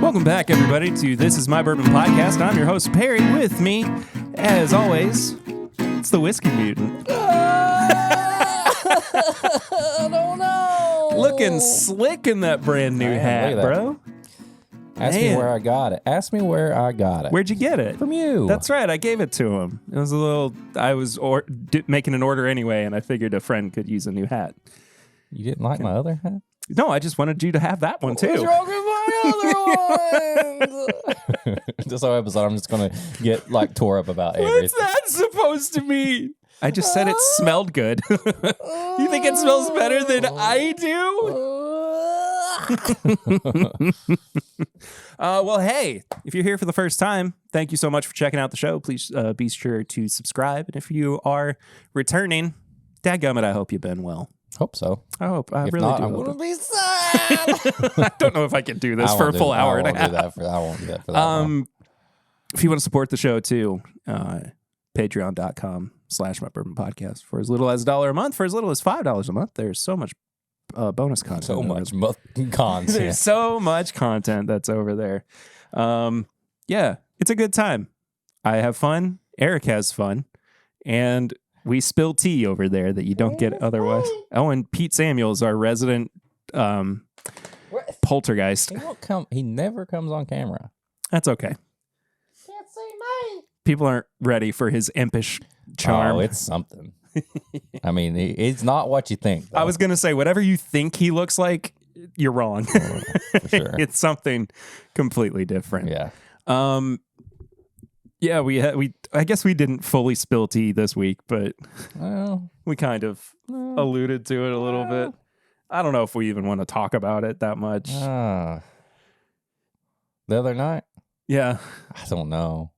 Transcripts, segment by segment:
Welcome back, everybody, to This Is My Bourbon Podcast. I'm your host, Perry. With me, as always, it's the Whiskey Mutant. I don't know. Looking slick in that brand new hat, bro. Ask me where I got it. Ask me where I got it. Where'd you get it? From you. That's right. I gave it to him. It was a little... I was making an order anyway, and I figured a friend could use a new hat. You didn't like my other hat? No, I just wanted you to have that one, too. What's wrong with my other ones? This whole episode, I'm just going to get, tore up about everything. What's that supposed to mean? I just said it smelled good. You think it smells better than I do? Well, hey, if you're here for the first time, thank you so much for checking out the show. Please be sure to subscribe. And if you are returning, dadgummit, I hope you've been well. Hope so. I hope. I if really not, do. I'm going to be sad. I don't know if I can do this for a full hour and a half. I won't do that for that long. If you want to support the show, too, patreon.com/mybourbonpodcast for as little as $1 a month, for as little as $5 a month. There's so much bonus content. So much content. There's so much content that's over there. Yeah, it's a good time. I have fun. Eric has fun. And we spill tea over there that you don't get otherwise. Oh, and Pete Samuels, our resident poltergeist. He never comes on camera. That's okay. Can't see me. People aren't ready for his impish charm. Oh, it's something. I mean, it's not what you think, though. I was going to say, whatever you think he looks like, you're wrong. For sure. It's something completely different. Yeah. Yeah, I guess we didn't fully spill tea this week, but we kind of alluded to it a little bit. I don't know if we even want to talk about it that much. The other night? Yeah. I don't know.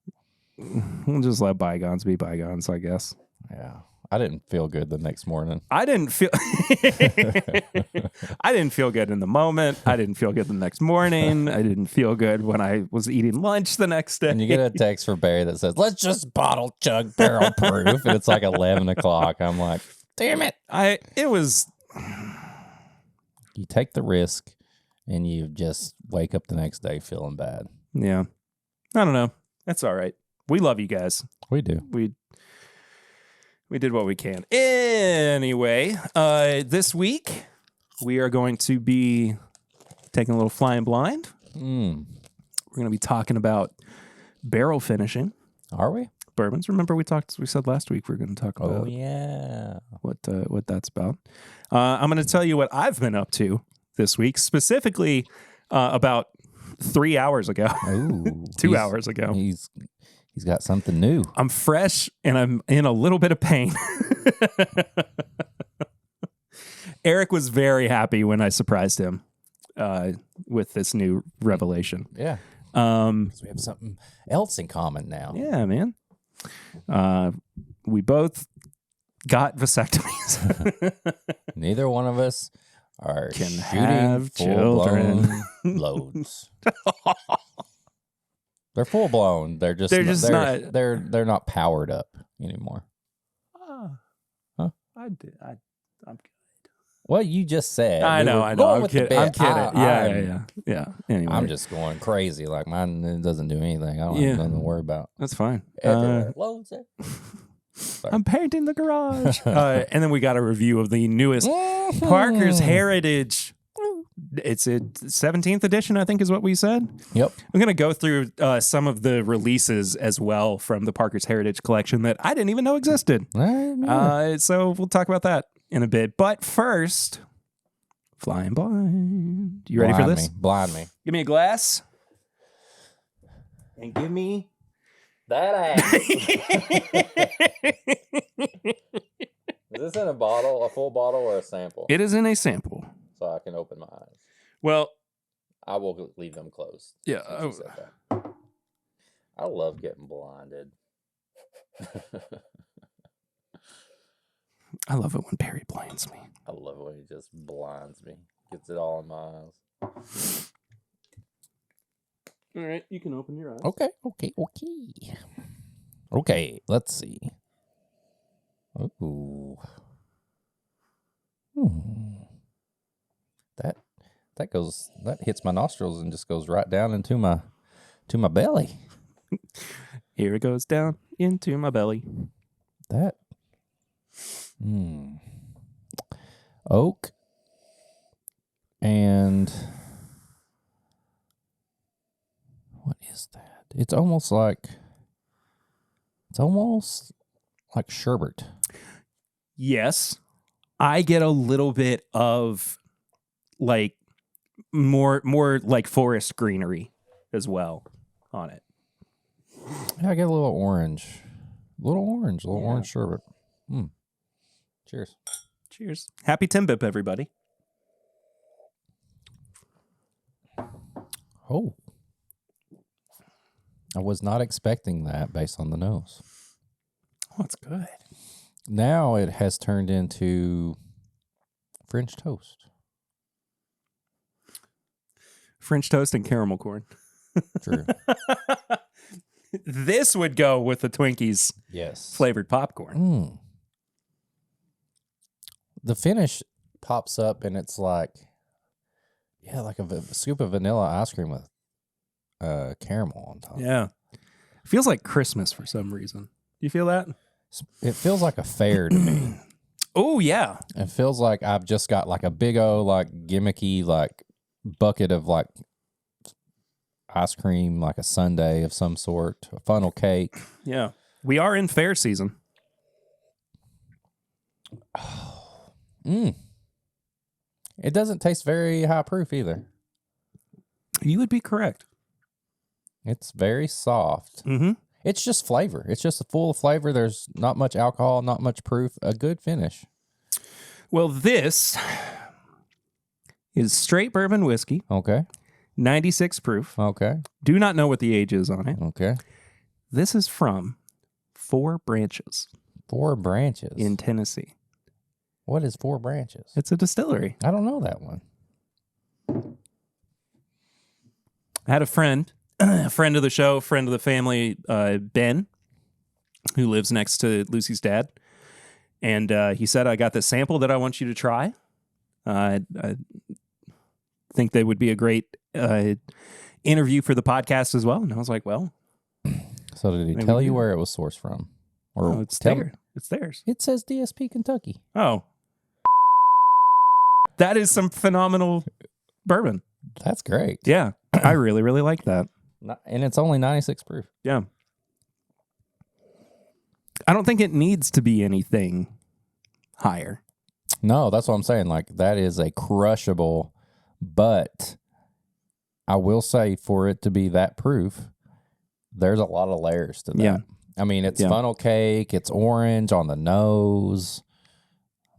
We'll just let bygones be bygones, I guess. Yeah. I didn't feel good the next morning. I didn't feel good in the moment. I didn't feel good the next morning. I didn't feel good when I was eating lunch the next day. And you get a text from Barry that says, let's just bottle chug barrel proof. And it's like 11 o'clock. I'm like, damn it. You take the risk and you just wake up the next day feeling bad. Yeah. I don't know. That's all right. We love you guys. We do. We did what we can. Anyway, this week we are going to be taking a little flying blind. We're going to be talking about barrel finishing. Are we? Bourbons. Remember we said last week we're going to talk about what that's about. I'm going to tell you what I've been up to this week, specifically about 3 hours ago. Ooh, 2 hours ago. He's got something new. I'm fresh and I'm in a little bit of pain. Eric was very happy when I surprised him with this new revelation. Yeah. So we have something else in common now. Yeah, man. We both got vasectomies. Neither one of us can shooting have children. Loads. They're full blown. They're not powered up anymore. Huh? I'm good. Well, you just said. I know. I'm kidding. Yeah. Anyway, I'm just going crazy. Like mine doesn't do anything. I don't have nothing to worry about. That's fine. Loads. I'm painting the garage. And then we got a review of the newest Parker's Heritage. It's a 17th edition, I think is what we said. Yep. I'm going to go through some of the releases as well from the Parker's Heritage collection that I didn't even know existed. So we'll talk about that in a bit. But first, flying blind. You ready for this? Blind me. Give me a glass. And give me that ass. Is this in a bottle, a full bottle, or a sample? It is in a sample. So I can open my eyes. Well, I will leave them closed. Yeah. I love getting blinded. I love it when Perry blinds me. I love it when he just blinds me. Gets it all in my eyes. All right, you can open your eyes. Okay, let's see. Ooh. that hits my nostrils and just goes right down into my belly. Here it goes down into my belly. That oak and what is that? It's almost like sherbet. Yes. I get a little bit of like more like forest greenery as well on it. Yeah, I get a little orange. Orange sherbet. Cheers. Cheers. Happy Timbip, everybody. Oh. I was not expecting that based on the nose. Oh, it's good. Now it has turned into French toast. French toast and caramel corn. True. This would go with the Twinkies Yes. flavored popcorn. The finish pops up and it's like a scoop of vanilla ice cream with caramel on top. Yeah. Feels like Christmas for some reason. You feel that? It feels like a fair to me. Oh, yeah. It feels like I've just got like a big old like gimmicky like bucket of like ice cream, like a sundae of some sort, a funnel cake. Yeah. We are in fair season. It doesn't taste very high proof either. You would be correct. It's very soft. Mm-hmm. It's just flavor. It's just full of flavor. There's not much alcohol, not much proof. A good finish. Well, this is straight bourbon whiskey, Okay. 96 proof. Okay. Do not know what the age is on it. Okay. This is from Four Branches 4 Branches. in Tennessee. What is 4 Branches? It's a distillery. I don't know that one. I had a friend of the show, friend of the family, Ben, who lives next to Lucy's dad. And he said, I got this sample that I want you to try. I think they would be a great interview for the podcast as well. And I was like, well. So did he Maybe tell we you do. where it was sourced from? Or Oh, it's tell- there. It's theirs. It says DSP Kentucky. Oh. That is some phenomenal bourbon. That's great. Yeah. I really, really like that. And it's only 96 proof. Yeah. I don't think it needs to be anything higher. No, that's what I'm saying. Like, that is a crushable, but I will say for it to be that proof, there's a lot of layers to that. Yeah. I mean, it's funnel cake, it's orange on the nose.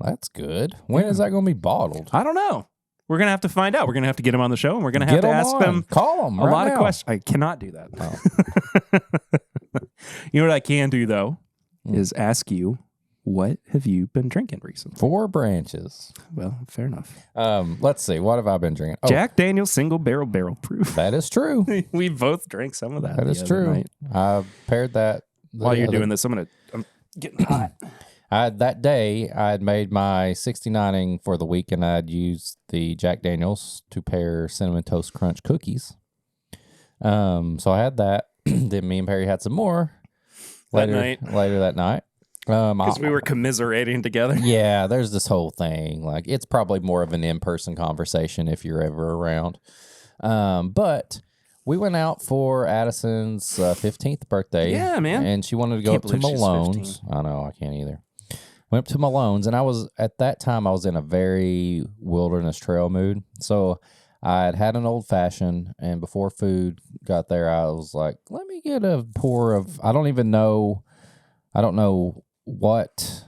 That's good. When is that going to be bottled? I don't know. We're going to have to find out. We're going to have to get him on the show, and we're going to have to ask them. Call them a lot of questions. I cannot do that. You know what I can do, though, is ask you, what have you been drinking recently? 4 Branches. Well, fair enough. Let's see. What have I been drinking? Oh, Jack Daniel's single barrel proof. that is true. We both drank some of that. That is true. Night. I paired that. While you're doing this, I'm getting hot. That day, I had made my 69ing for the week, and I'd used the Jack Daniels to pair Cinnamon Toast Crunch cookies. So I had that. Then me and Perry had some more later that night. Because we were commiserating together. Yeah, there's this whole thing. Like, it's probably more of an in-person conversation if you're ever around. But we went out for Addison's 15th birthday. Yeah, man. And she wanted to go up to Malone's. I know, I can't either. Went up to Malone's, and at that time, I was in a very wilderness trail mood. So I had an old fashioned, and before food got there, I was like, let me get a pour of, I don't know what,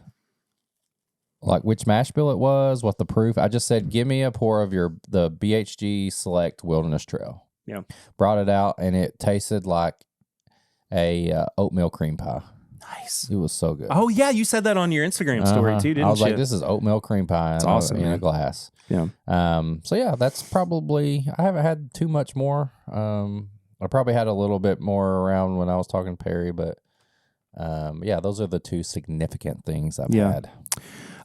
like which mash bill it was, what the proof. I just said, give me a pour of the BHG Select Wilderness Trail. Yeah. Brought it out, and it tasted like a oatmeal cream pie. Nice. It was so good. Oh, yeah. You said that on your Instagram story, too, didn't you? I was like, this is oatmeal cream pie awesome, in a man. glass. Yeah. So, yeah, that's probably, I haven't had too much more. I probably had a little bit more around when I was talking to Perry, but yeah, those are the 2 significant things I've had.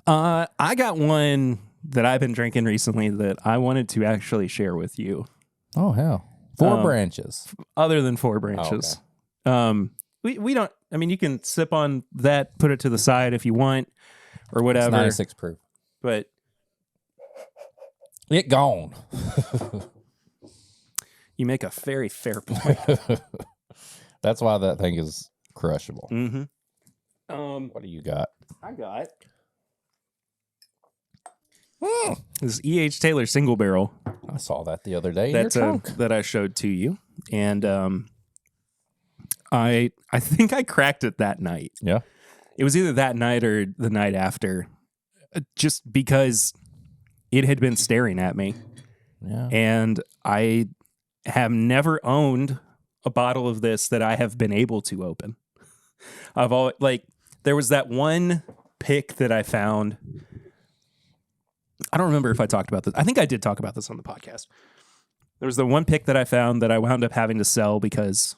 I got one that I've been drinking recently that I wanted to actually share with you. Oh, hell. 4 branches. Other than 4 branches. Oh, okay. We don't, I mean, you can sip on that, put it to the side if you want, or whatever. It's 96 proof. But it gone. You make a very fair point. That's why that thing is crushable. Mm-hmm. What do you got? I got this E.H. Taylor single barrel. I saw that the other day in your trunk. That I showed to you, and I think I cracked it that night. Yeah, it was either that night or the night after, just because it had been staring at me. Yeah, and I have never owned a bottle of this that I have been able to open. I've always, like, there was that one pick that I found. I don't remember if I talked about this. I think I did talk about this on the podcast. There was the one pick that I found that I wound up having to sell because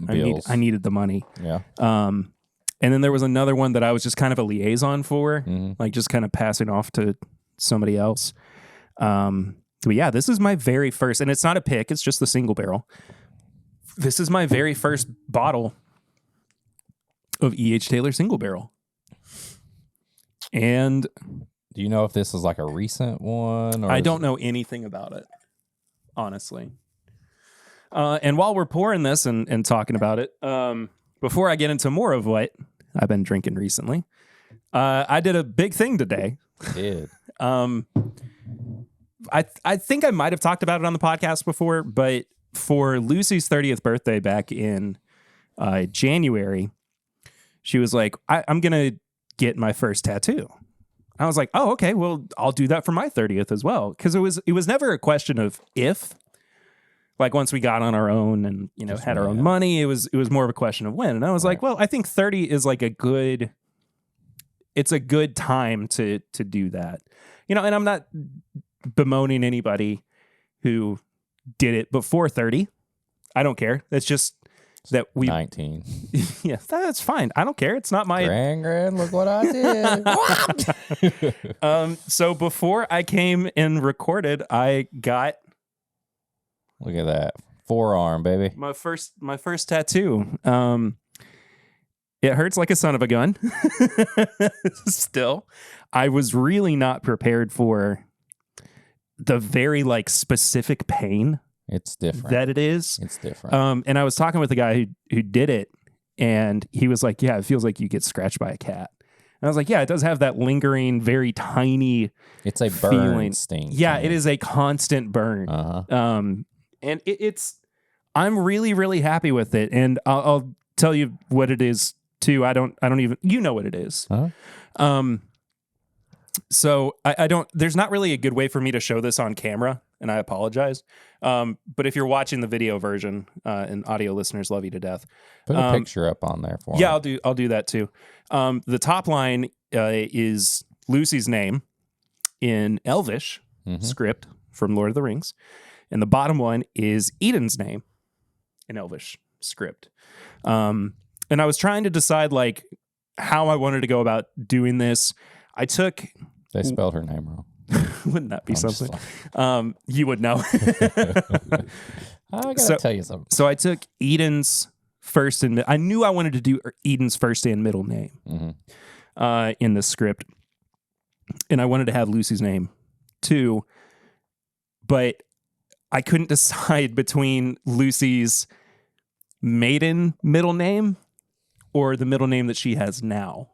I needed the money. Yeah. And then there was another one that I was just kind of a liaison for, like just kind of passing off to somebody else. But yeah, this is my very first, and it's not a pick, it's just the single barrel. This is my very first bottle of E.H. Taylor single barrel. And do you know if this is like a recent one? Or I don't know anything about it, honestly. And while we're pouring this and talking about it, before I get into more of what I've been drinking recently, I did a big thing today. You did. I think I might have talked about it on the podcast before, but for Lucy's 30th birthday back in January, she was like, I'm going to get my first tattoo. I was like, oh, okay, well, I'll do that for my 30th as well. Because it was never a question of if. Like once we got on our own and, you know, had our own money, it was more of a question of when. And I was like, well, I think 30 is like a good time to do that. You know, and I'm not bemoaning anybody who did it before 30. I don't care. That's just that we 19. Yeah, that's fine. I don't care. It's not my grand. Look what I did. So before I came and recorded, I got look at that forearm, baby. my first tattoo. It hurts like a son of a gun. Still, I was really not prepared for the very like specific pain. It's different. That it is. It's different. And I was talking with a guy who did it, and he was like, "Yeah, it feels like you get scratched by a cat." And I was like, "Yeah, it does have that lingering, very tiny. It's a burn sting. Yeah, it is a constant burn. And it's. I'm really, really happy with it, and I'll tell you what it is too. I don't even. You know what it is. Huh? So I don't. There's not really a good way for me to show this on camera, and I apologize. But if you're watching the video version, and audio listeners love you to death, put a picture up on there for me. Yeah, I'll do that too. The top line is Lucy's name in Elvish script from Lord of the Rings, and the bottom one is Eden's name in Elvish script. And I was trying to decide like how I wanted to go about doing this. They spelled her name wrong. Wouldn't that be something? You would know. I gotta tell you something. So I took Eden's first and I knew I wanted to do Eden's first and middle name in the script, and I wanted to have Lucy's name too, but I couldn't decide between Lucy's maiden middle name or the middle name that she has now,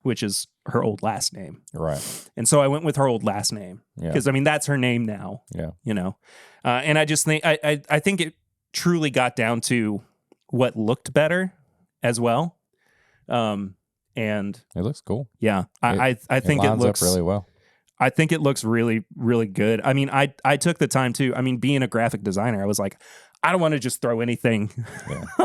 which is her old last name. Right. And so I went with her old last name because, I mean, that's her name now. Yeah. You know, and I just think, I think it truly got down to what looked better as well. And it looks cool. Yeah. I think it looks up really well. I think it looks really, really good. I mean, I took the time to, I mean, being a graphic designer, I was like, I don't want to just throw anything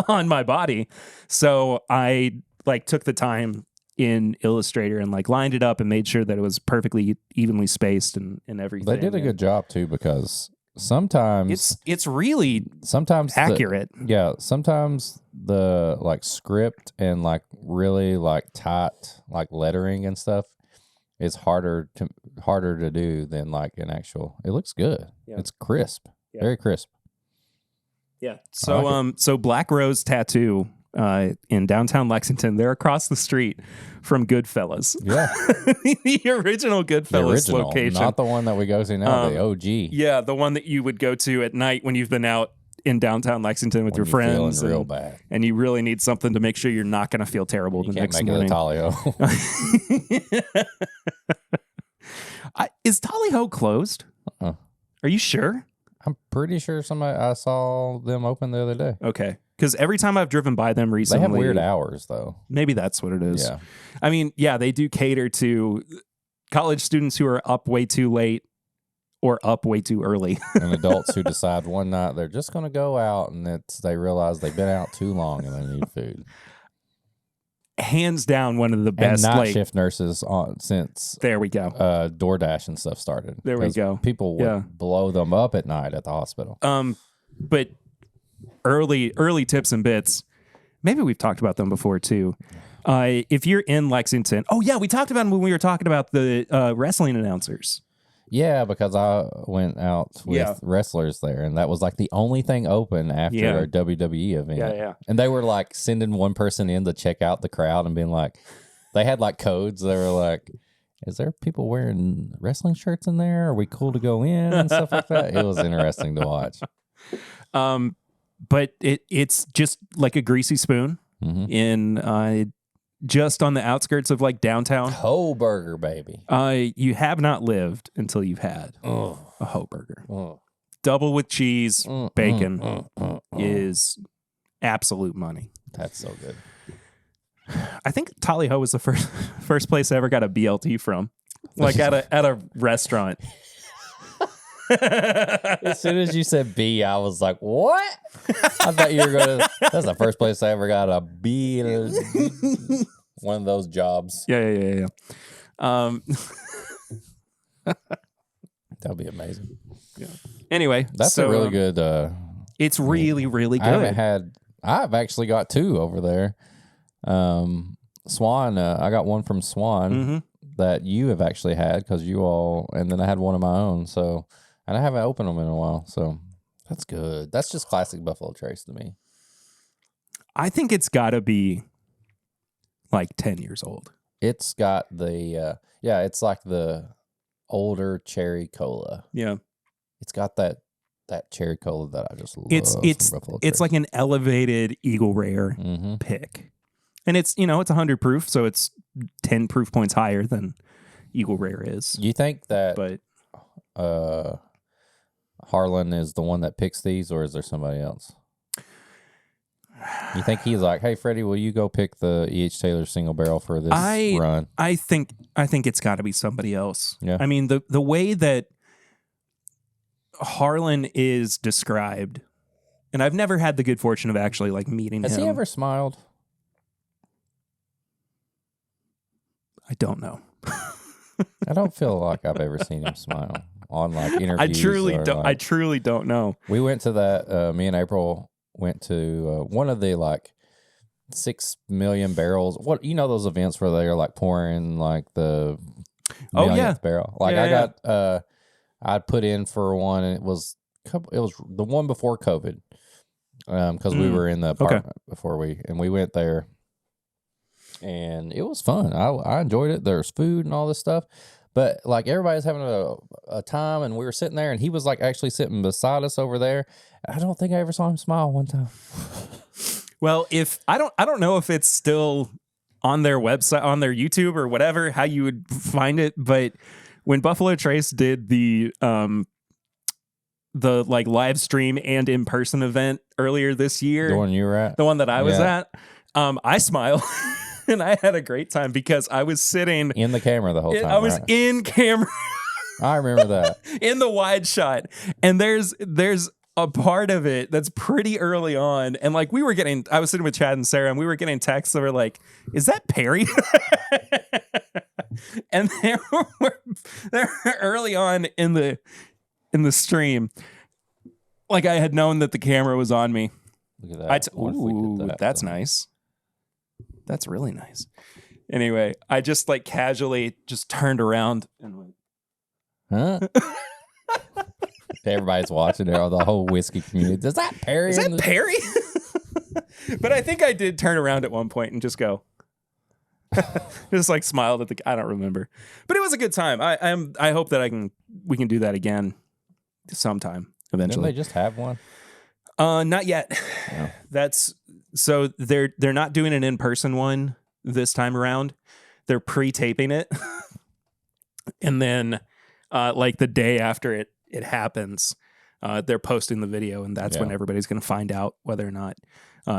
on my body. So I like took the time in Illustrator and like lined it up and made sure that it was perfectly evenly spaced and everything. They did a good job too, because sometimes it's really sometimes accurate. Sometimes the like script and like really like tight like lettering and stuff, is harder to do than like an actual. It looks good. Yeah. It's crisp, very crisp. Yeah. So so Black Rose Tattoo in downtown Lexington, they're across the street from Goodfellas. Yeah. The original Goodfellas location. Not the one that we go to now, the OG. Yeah, the one that you would go to at night when you've been out in downtown Lexington with your friends. Feeling real bad. And you really need something to make sure you're not going to feel terrible the next morning. Is Tally Ho closed? Are you sure? I'm pretty sure I saw them open the other day. Okay. Because every time I've driven by them recently... They have weird hours, though. Maybe that's what it is. Yeah. I mean, yeah, they do cater to college students who are up way too late or up way too early. And adults who decide one night they're just going to go out and they realize they've been out too long and they need food. Hands down, one of the best and night shift nurses since there we go. DoorDash and stuff started. There we go. People would blow them up at night at the hospital. But early tips and bits. Maybe we've talked about them before too. If you're in Lexington, we talked about them when we were talking about the wrestling announcers. Yeah, because I went out with wrestlers there, and that was like the only thing open after our WWE event. Yeah. And they were like sending one person in to check out the crowd and being like, they had like codes. They were like, is there people wearing wrestling shirts in there? Are we cool to go in and stuff like that? It was interesting to watch. But it's just like a greasy spoon in just on the outskirts of like downtown. Ho burger, baby. You have not lived until you've had a Ho burger. Double with cheese, bacon is absolute money. That's so good. I think Tally Ho was the first place I ever got a BLT from, like at a restaurant. As soon as you said B, I was like, what? I thought you were going to... That's the first place I ever got a B. One of those jobs. Yeah. That'd be amazing. Yeah. Anyway. That's a really good... it's really, really good. I've actually got two over there. Swan, I got one from Swan that you have actually had because you all... And then I had one of my own, so... And I haven't opened them in a while, so that's good. That's just classic Buffalo Trace to me. I think it's got to be like 10 years old. It's got the, it's like the older cherry cola. Yeah. It's got that cherry cola that I just love. It's like an elevated Eagle Rare pick. And it's, it's 100 proof, so it's 10 proof points higher than Eagle Rare is. You think that Harlan is the one that picks these, or is there somebody else? You think he's like, hey, Freddie, will you go pick the E.H. Taylor single barrel for this run? I think it's got to be somebody else. Yeah. I mean, the way that Harlan is described, and I've never had the good fortune of actually like meeting him. Has he ever smiled? I don't know. I don't feel like I've ever seen him smile on like interviews. I truly don't know. We went to that. Me and April went to one of the like 6 million barrels. What those events where they're like pouring like the millionth barrel. Like I got I put in for one, and it was the one before COVID because we were in the apartment before we went there. And it was fun. I enjoyed it. There's food and all this stuff. But like everybody's having a time, and we were sitting there, and he was like actually sitting beside us over there. I don't think I ever saw him smile one time. Well, if I don't know if it's still on their website, on their YouTube or whatever, how you would find it. But when Buffalo Trace did the like live stream and in-person event earlier this year, the one you were at, the one that I was at, I smiled. And I had a great time because I was sitting in the camera the whole time. I was in camera. I remember that. In the wide shot. And there's a part of it that's pretty early on. And like I was sitting with Chad and Sarah, and we were getting texts that were like, is that Perry? And they're early on in the stream. Like I had known that the camera was on me. Look at that. That's nice. That's really nice. Anyway, I just like casually just turned around and went, Huh? Everybody's watching there, the whole whiskey community. Is that Perry? Is that Perry? But I think I did turn around at one point and just go, just like smiled at I don't remember, but it was a good time. I hope that we can do that again sometime eventually. Didn't they just have one? Not yet. No. So they're not doing an in-person one this time around. They're pre-taping it. And then like the day after it happens, they're posting the video, and that's when everybody's going to find out whether or not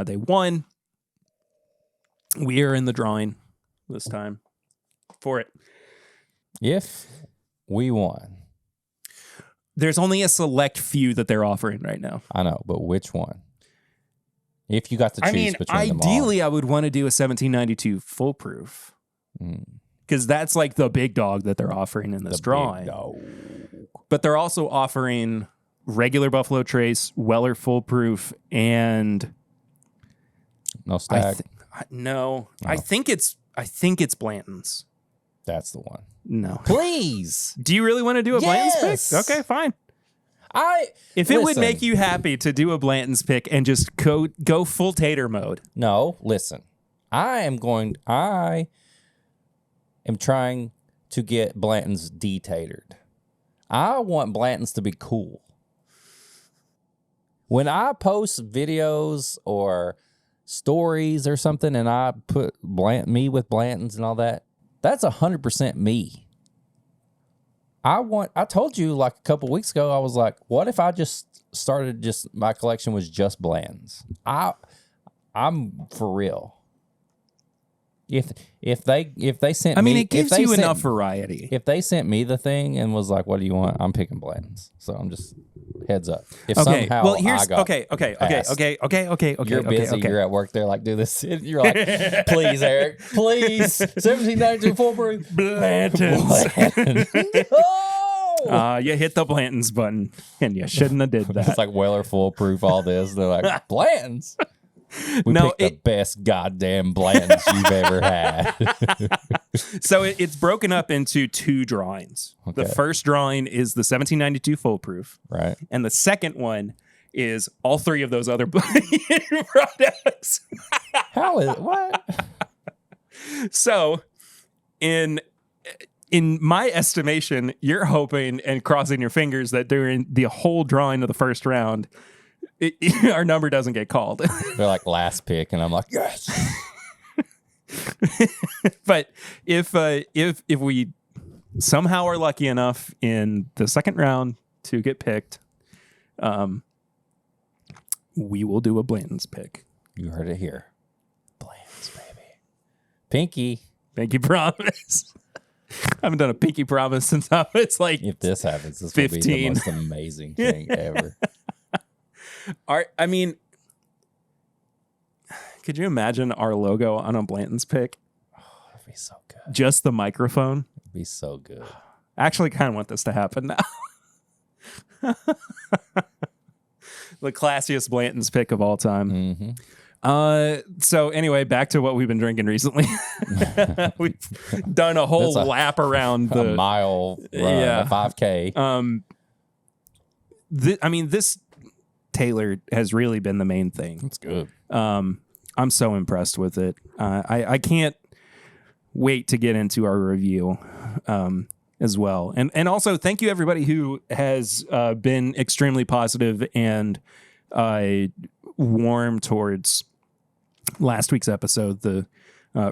they won. We are in the drawing this time for it. If we won. There's only a select few that they're offering right now. I know, but which one? If you got to choose between them all. Ideally, I would want to do a 1792 full proof. Because that's like the big dog that they're offering in this drawing. But they're also offering regular Buffalo Trace, Weller full proof, and no stag. No. I think it's Blanton's. That's the one. No. Please. Do you really want to do a Blanton's pick? Okay, fine. If it would make you happy to do a Blanton's pick and just go full tater mode. No, listen. I am trying to get Blanton's detatered. I want Blanton's to be cool. When I post videos or stories or something and I put me with Blanton's and all that, that's 100% me. I told you like a couple weeks ago, I was like, what if I just started my collection was just Blanton's? I'm for real. If they sent me, it gives you enough variety. If they sent me the thing and was like, "What do you want?" I'm picking Blanton's. So I'm just heads up. If somehow I got okay. You're busy. You're at work there. Like, do this. You're like, please, Eric, please. 1792 full proof Blanton's. No. You hit the Blanton's button, and you shouldn't have did that. It's like Weller foolproof. All this. They're like Blanton's. We picked the best goddamn Blanton's you've ever had. So it's broken up into two drawings. Okay. The first drawing is the 1792 full proof. Right. And the second one is all three of those other products. How is it? What? So in my estimation, you're hoping and crossing your fingers that during the whole drawing of the first round, our number doesn't get called. They're like last pick, and I'm like, yes. But if we somehow are lucky enough in the second round to get picked, we will do a Blanton's pick. You heard it here. Blanton's, baby. Pinky promise. I haven't done a pinky promise since I was like, if this happens, this 15. will be the most amazing thing ever. I mean, could you imagine our logo on a Blanton's pick? Oh, that'd be so good. Just the microphone. It'd be so good. I actually kind of want this to happen now. The classiest Blanton's pick of all time. Mm-hmm. So anyway, back to what we've been drinking recently. We've done a whole lap around the mile run, a 5K. This Taylor has really been the main thing. That's good. I'm so impressed with it. I can't wait to get into our review as well. And also thank you everybody who has been extremely positive and warm towards last week's episode, the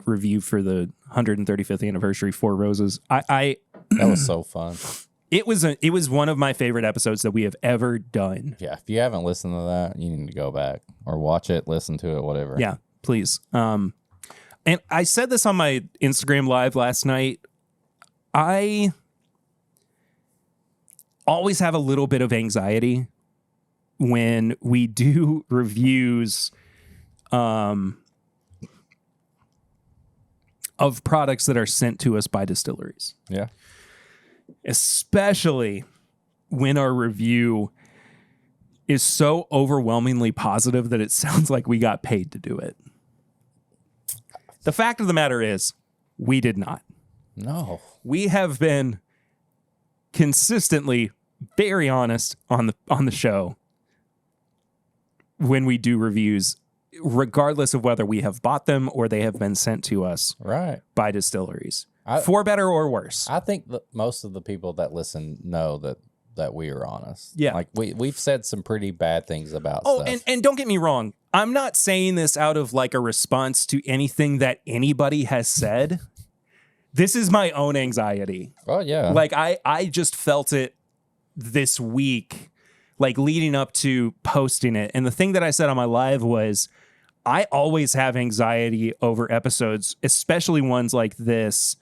review for the 135th anniversary Four Roses. That was so fun. It was one of my favorite episodes that we have ever done. Yeah, if you haven't listened to that, you need to go back or watch it, listen to it, whatever. Yeah, please. And I said this on my Instagram live last night. I always have a little bit of anxiety when we do reviews of products that are sent to us by distilleries. Yeah. Especially when our review is so overwhelmingly positive that it sounds like we got paid to do it. The fact of the matter is, We did not. No. We have been consistently very honest on the show when we do reviews, regardless of whether we have bought them or they have been sent to us by distilleries, for better or worse. I think that most of the people that listen know that we are honest. Yeah. Like we've said some pretty bad things about stuff. And don't get me wrong. I'm not saying this out of like a response to anything that anybody has said. This is my own anxiety. Oh, yeah. Like I just felt it this week, like leading up to posting it. And the thing that I said on my live was, I always have anxiety over episodes, especially ones like this,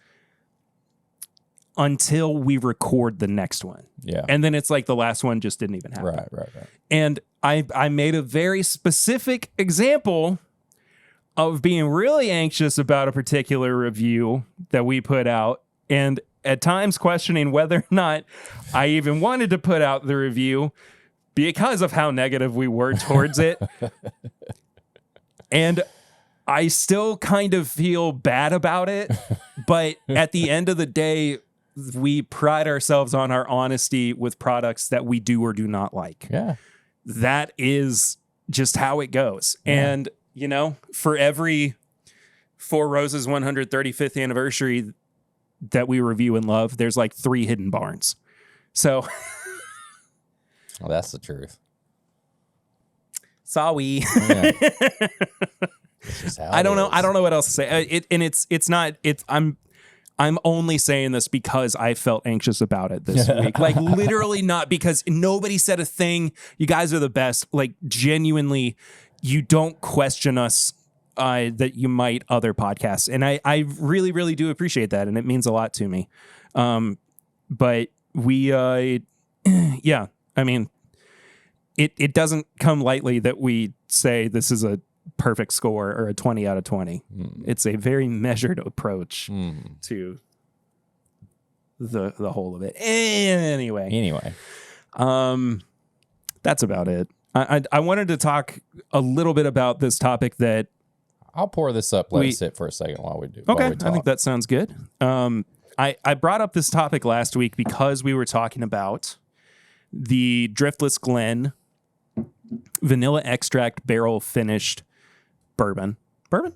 until we record the next one. Yeah. And then it's like the last one just didn't even happen. Right. And I made a very specific example of being really anxious about a particular review that we put out, and at times questioning whether or not I even wanted to put out the review because of how negative we were towards it. And I still kind of feel bad about it, but at the end of the day, we pride ourselves on our honesty with products that we do or do not like. Yeah. That is just how it goes. Yeah. And, you know, for every Four Roses 135th anniversary that we review and love, there's like 3 hidden barns. So well, that's the truth. Sorry. Yeah. I don't know. I don't know what else to say. I'm only saying this because I felt anxious about it this week. Like literally not because nobody said a thing. You guys are the best. Like genuinely, you don't question us that you might other podcasts. And I really, really do appreciate that. And it means a lot to me. But we, yeah, I mean, it doesn't come lightly that we say this is a perfect score or a 20 out of 20. It's a very measured approach to the whole of it. Anyway, that's about it. I wanted to talk a little bit about this topic that I'll pour this up. Let it sit for a second while we do. Okay, I think that sounds good. I brought up this topic last week because we were talking about the Driftless Glen vanilla extract barrel finished bourbon or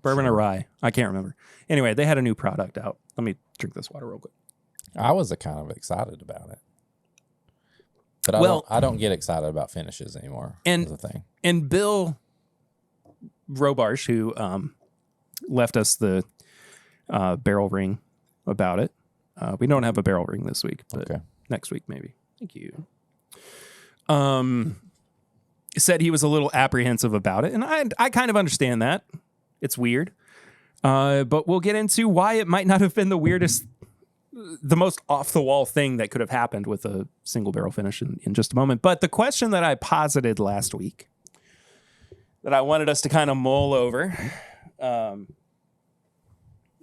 rye. I can't remember. Anyway, they had a new product out. Let me drink this water real quick. I was kind of excited about it, but I don't get excited about finishes anymore. And the thing. And Bill Robarsh, who left us the barrel ring about it. We don't have a barrel ring this week, but next week maybe. Thank you. Said he was a little apprehensive about it, and I kind of understand that. It's weird. But we'll get into why it might not have been the most off-the-wall thing that could have happened with a single barrel finish in just a moment. But the question that I posited last week that I wanted us to kind of mull over, I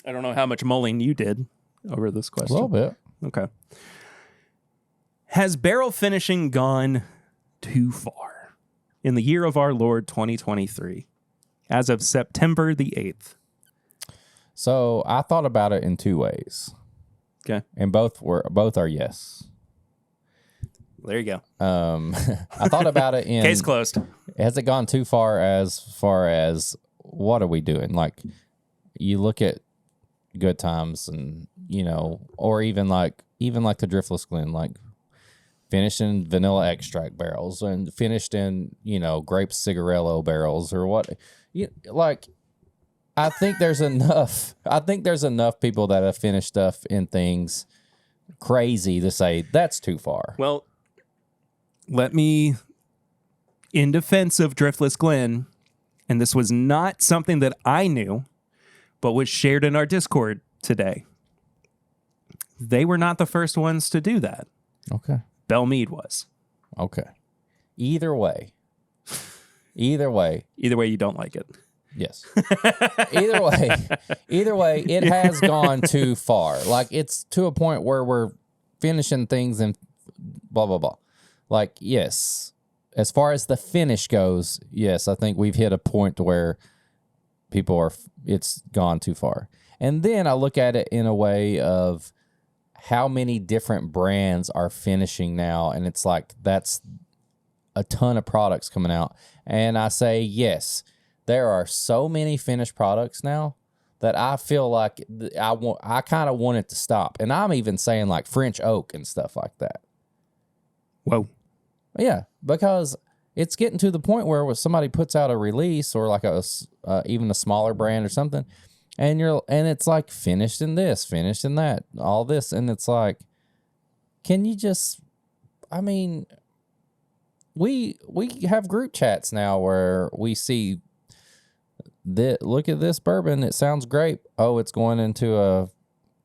don't know how much mulling you did over this question. A little bit. Okay. Has barrel finishing gone too far in the year of our Lord 2023 as of September the 8th? So I thought about it in 2 ways. Okay. And both are yes. There you go. I thought about it in case closed. Has it gone too far as what are we doing? Like you look at Good Times and, you know, or even like the Driftless Glen, like finished in vanilla extract barrels and finished in, you know, grape cigarello barrels or what, like, I think there's enough people that have finished stuff in things crazy to say that's too far. Well, let me, in defense of Driftless Glen, and this was not something that I knew, but was shared in our Discord today. They were not the first ones to do that. Okay. Belle Meade was. Okay. Either way, you don't like it. Yes. Either way, it has gone too far. Like it's to a point where we're finishing things and blah, blah, blah. Like, yes, as far as the finish goes, yes, I think we've hit a point where it's gone too far. And then I look at it in a way of how many different brands are finishing now. And it's like, that's a ton of products coming out. And I say, yes, there are so many finished products now that I feel like I kind of want it to stop. And I'm even saying like French oak and stuff like that. Whoa. Yeah, because it's getting to the point where somebody puts out a release or like even a smaller brand or something, and it's like finished in this, finished in that, all this, and it's like, can you just? I mean, we have group chats now where we see. Look at this bourbon. It sounds great. Oh, it's going into a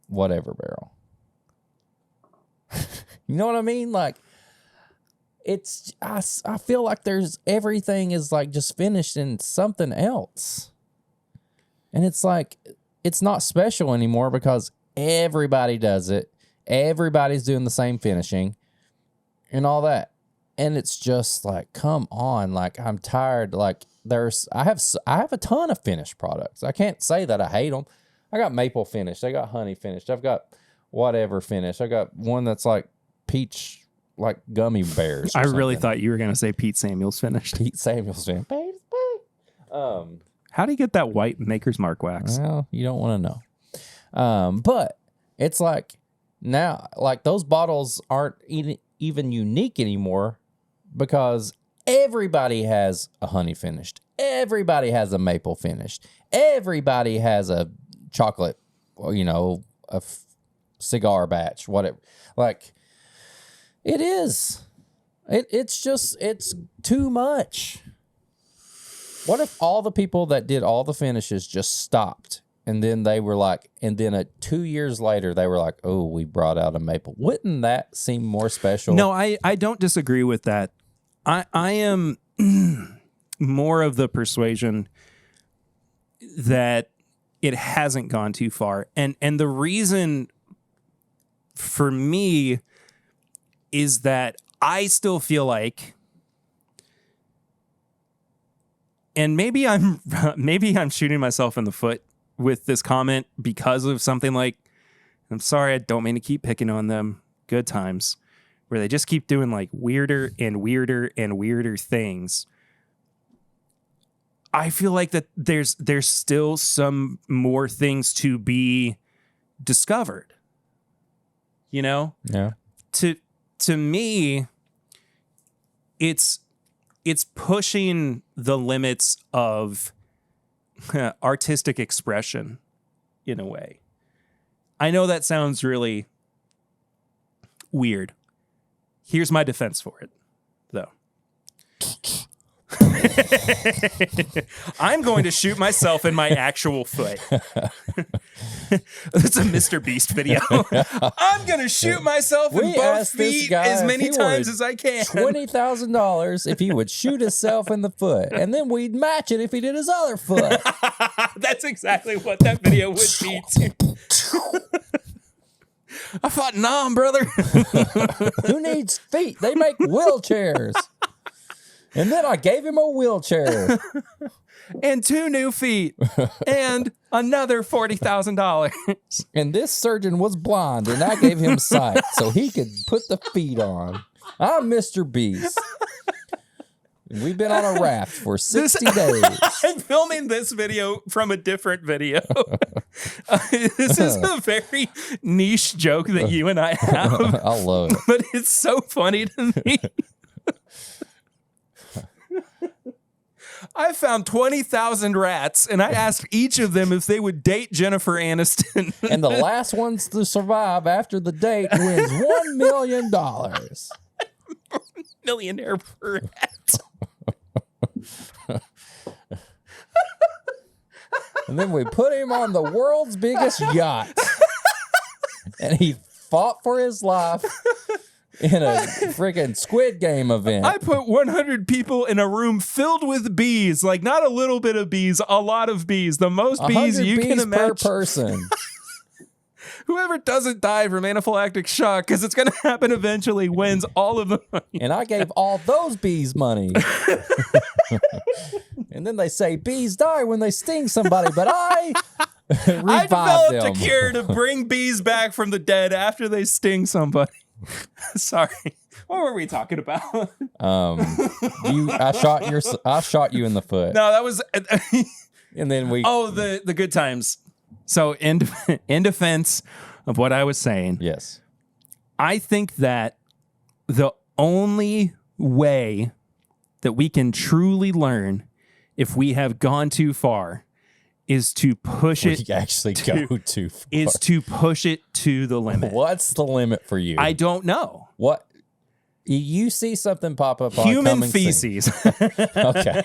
whatever barrel. You know what I mean? Like, I feel like everything is like just finished in something else. And it's like, it's not special anymore because everybody does it. Everybody's doing the same finishing and all that. And it's just like, come on. Like, I'm tired. Like, I have a ton of finished products. I can't say that I hate them. I got maple finished. I got honey finished. I've got whatever finished. I got one that's like peach, like gummy bears. I really thought you were going to say Pete Samuels finished. Pete Samuels finished. How do you get that white Maker's Mark wax? Well, you don't want to know. But it's like now, like those bottles aren't even unique anymore because everybody has a honey finished. Everybody has a maple finished. Everybody has a chocolate, cigar batch, whatever. Like, it is. It's too much. What if all the people that did all the finishes just stopped and then they were like, and then 2 years later they were like, oh, we brought out a maple. Wouldn't that seem more special? No, I don't disagree with that. I am more of the persuasion that it hasn't gone too far. And the reason for me is that I still feel like, and maybe I'm shooting myself in the foot with this comment because of something like, I'm sorry, I don't mean to keep picking on them, Good Times, where they just keep doing like weirder and weirder and weirder things. I feel like that there's still some more things to be discovered. You know? Yeah. To me, it's pushing the limits of artistic expression in a way. I know that sounds really weird. Here's my defense for it, though. I'm going to shoot myself in my actual foot. It's a Mr. Beast video. I'm going to shoot myself in both feet as many times as I can. $20,000 if he would shoot himself in the foot, and then we'd match it if he did his other foot. That's exactly what that video would be, too. I thought, nah, brother. Who needs feet? They make wheelchairs. And then I gave him a wheelchair. And 2 new feet. And another $40,000. And this surgeon was blind, and I gave him sight so he could put the feet on. I'm Mr. Beast. We've been on a raft for 60 days. I'm filming this video from a different video. This is a very niche joke that you and I have. I love it. But it's so funny to me. I found 20,000 rats, and I asked each of them if they would date Jennifer Aniston. And the last ones to survive after the date wins $1 million. Millionaire per rat. And then we put him on the world's biggest yacht. And he fought for his life in a freaking Squid Game event. I put 100 people in a room filled with bees, like not a little bit of bees, a lot of bees, the most bees you can imagine. Per person. Whoever doesn't die from anaphylactic shock, because it's going to happen eventually, wins all of the money. And I gave all those bees money. And then they say bees die when they sting somebody, but I I revive developed them. a cure to bring bees back from the dead after they sting somebody. Sorry. What were we talking about? I shot you in the foot. No, that was... And then we... Oh, the good times. So in defense of what I was saying, Yes. I think that the only way that we can truly learn if we have gone too far is to push it. We actually go too far. Is to push it to the limit. What's the limit for you? I don't know. What? You see something pop up on Human Coming Soon. feces. Okay.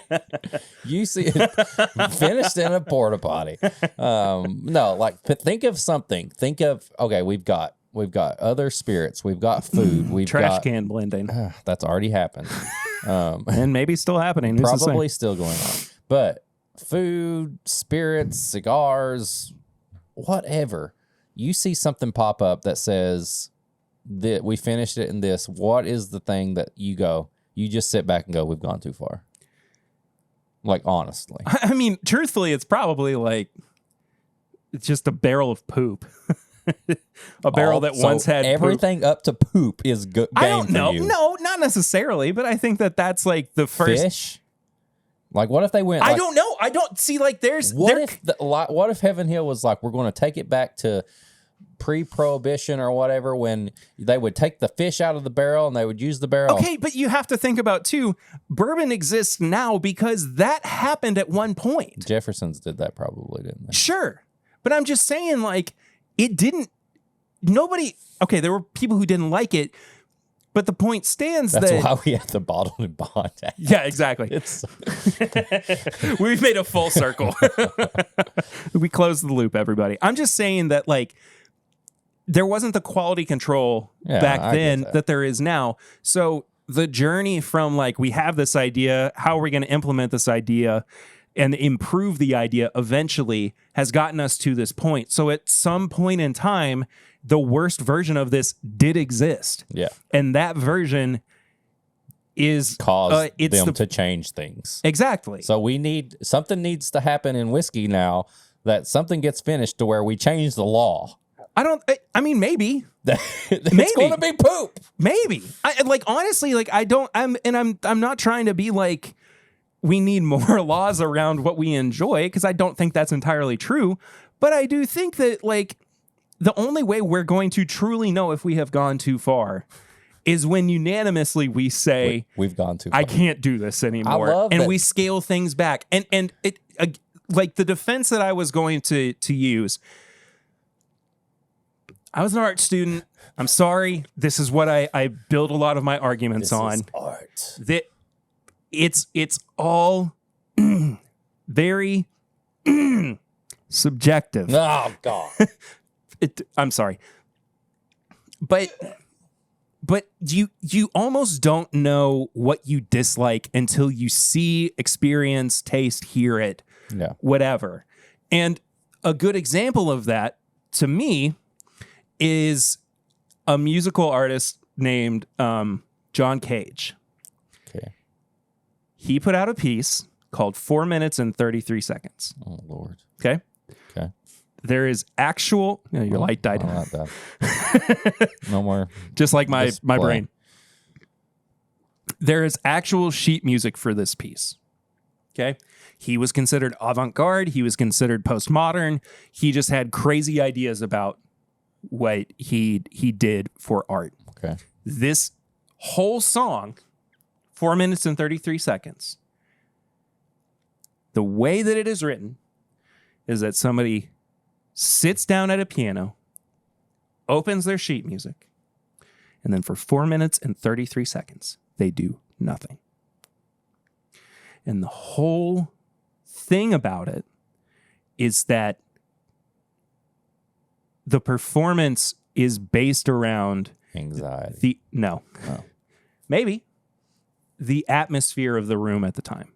You see it finished in a porta potty. No, like think of something. Think of, okay, we've got other spirits. We've got food. We've Trash got can blending. that's already happened. And maybe still happening. Who's to say? Probably still going on. But food, spirits, cigars, whatever. You see something pop up that says that we finished it in this. What is the thing that you just sit back and go, we've gone too far? Like, honestly. I mean, truthfully, it's probably like it's just a barrel of poop. A barrel that So once had everything poop. up to poop is game I don't know. for you. No, not necessarily, but I think that that's like the first. Fish? Like, what if they went? I Like, don't know. I don't see like there's. what if Heaven Hill was like, we're going to take it back to pre-prohibition or whatever, when they would take the fish out of the barrel and they would use the barrel. Okay, but you have to think about too. Bourbon exists now because that happened at one point. Jeffersons did that probably, didn't they? Sure, but I'm just saying, like, it didn't. Nobody. Okay, there were people who didn't like it, but the point stands That's that. why we have the bottled and bond act. Yeah, exactly. It's We've made a full circle. We closed the loop, everybody. I'm just saying that, like, there wasn't the quality control back I get then that. that there is now. So the journey from, like, we have this idea, how are we going to implement this idea and improve the idea eventually has gotten us to this point. So at some point in time, the worst version of this did exist. yeah, And that version is caused it's them the- to change things. Exactly. So something needs to happen in whiskey now, that something gets finished to where we change the law. I mean, maybe. It's Maybe. going to be poop. Maybe. Honestly, like, I'm not trying to be like, we need more laws around what we enjoy, because I don't think that's entirely true. But I do think that, like, the only way we're going to truly know if we have gone too far is when unanimously we say, We've gone too far. I can't do this anymore. love and that- we scale things back. And it, like, the defense that I was going to use, I was an art student. I'm sorry. This is what I build a lot of my arguments This on. is art. That it's all very subjective. Oh, God. I'm sorry. But you almost don't know what you dislike until you see, experience, taste, hear it, Yeah. whatever. And a good example of that, to me, is a musical artist named John Cage. Okay. He put out a piece called 4 minutes and 33 seconds. Oh, Lord. Okay. Okay. There is actual. Your light died. Oh, not that. No more. Just like my display. brain. There is actual sheet music for this piece. Okay. He was considered avant-garde. He was considered postmodern. He just had crazy ideas about what he did for art. Okay. This whole song, 4 minutes and 33 seconds, the way that it is written is that somebody sits down at a piano, opens their sheet music, and then for 4 minutes and 33 seconds, they do nothing. And the whole thing about it is that the performance is based around Anxiety. no. Oh. Maybe the atmosphere of the room at the time.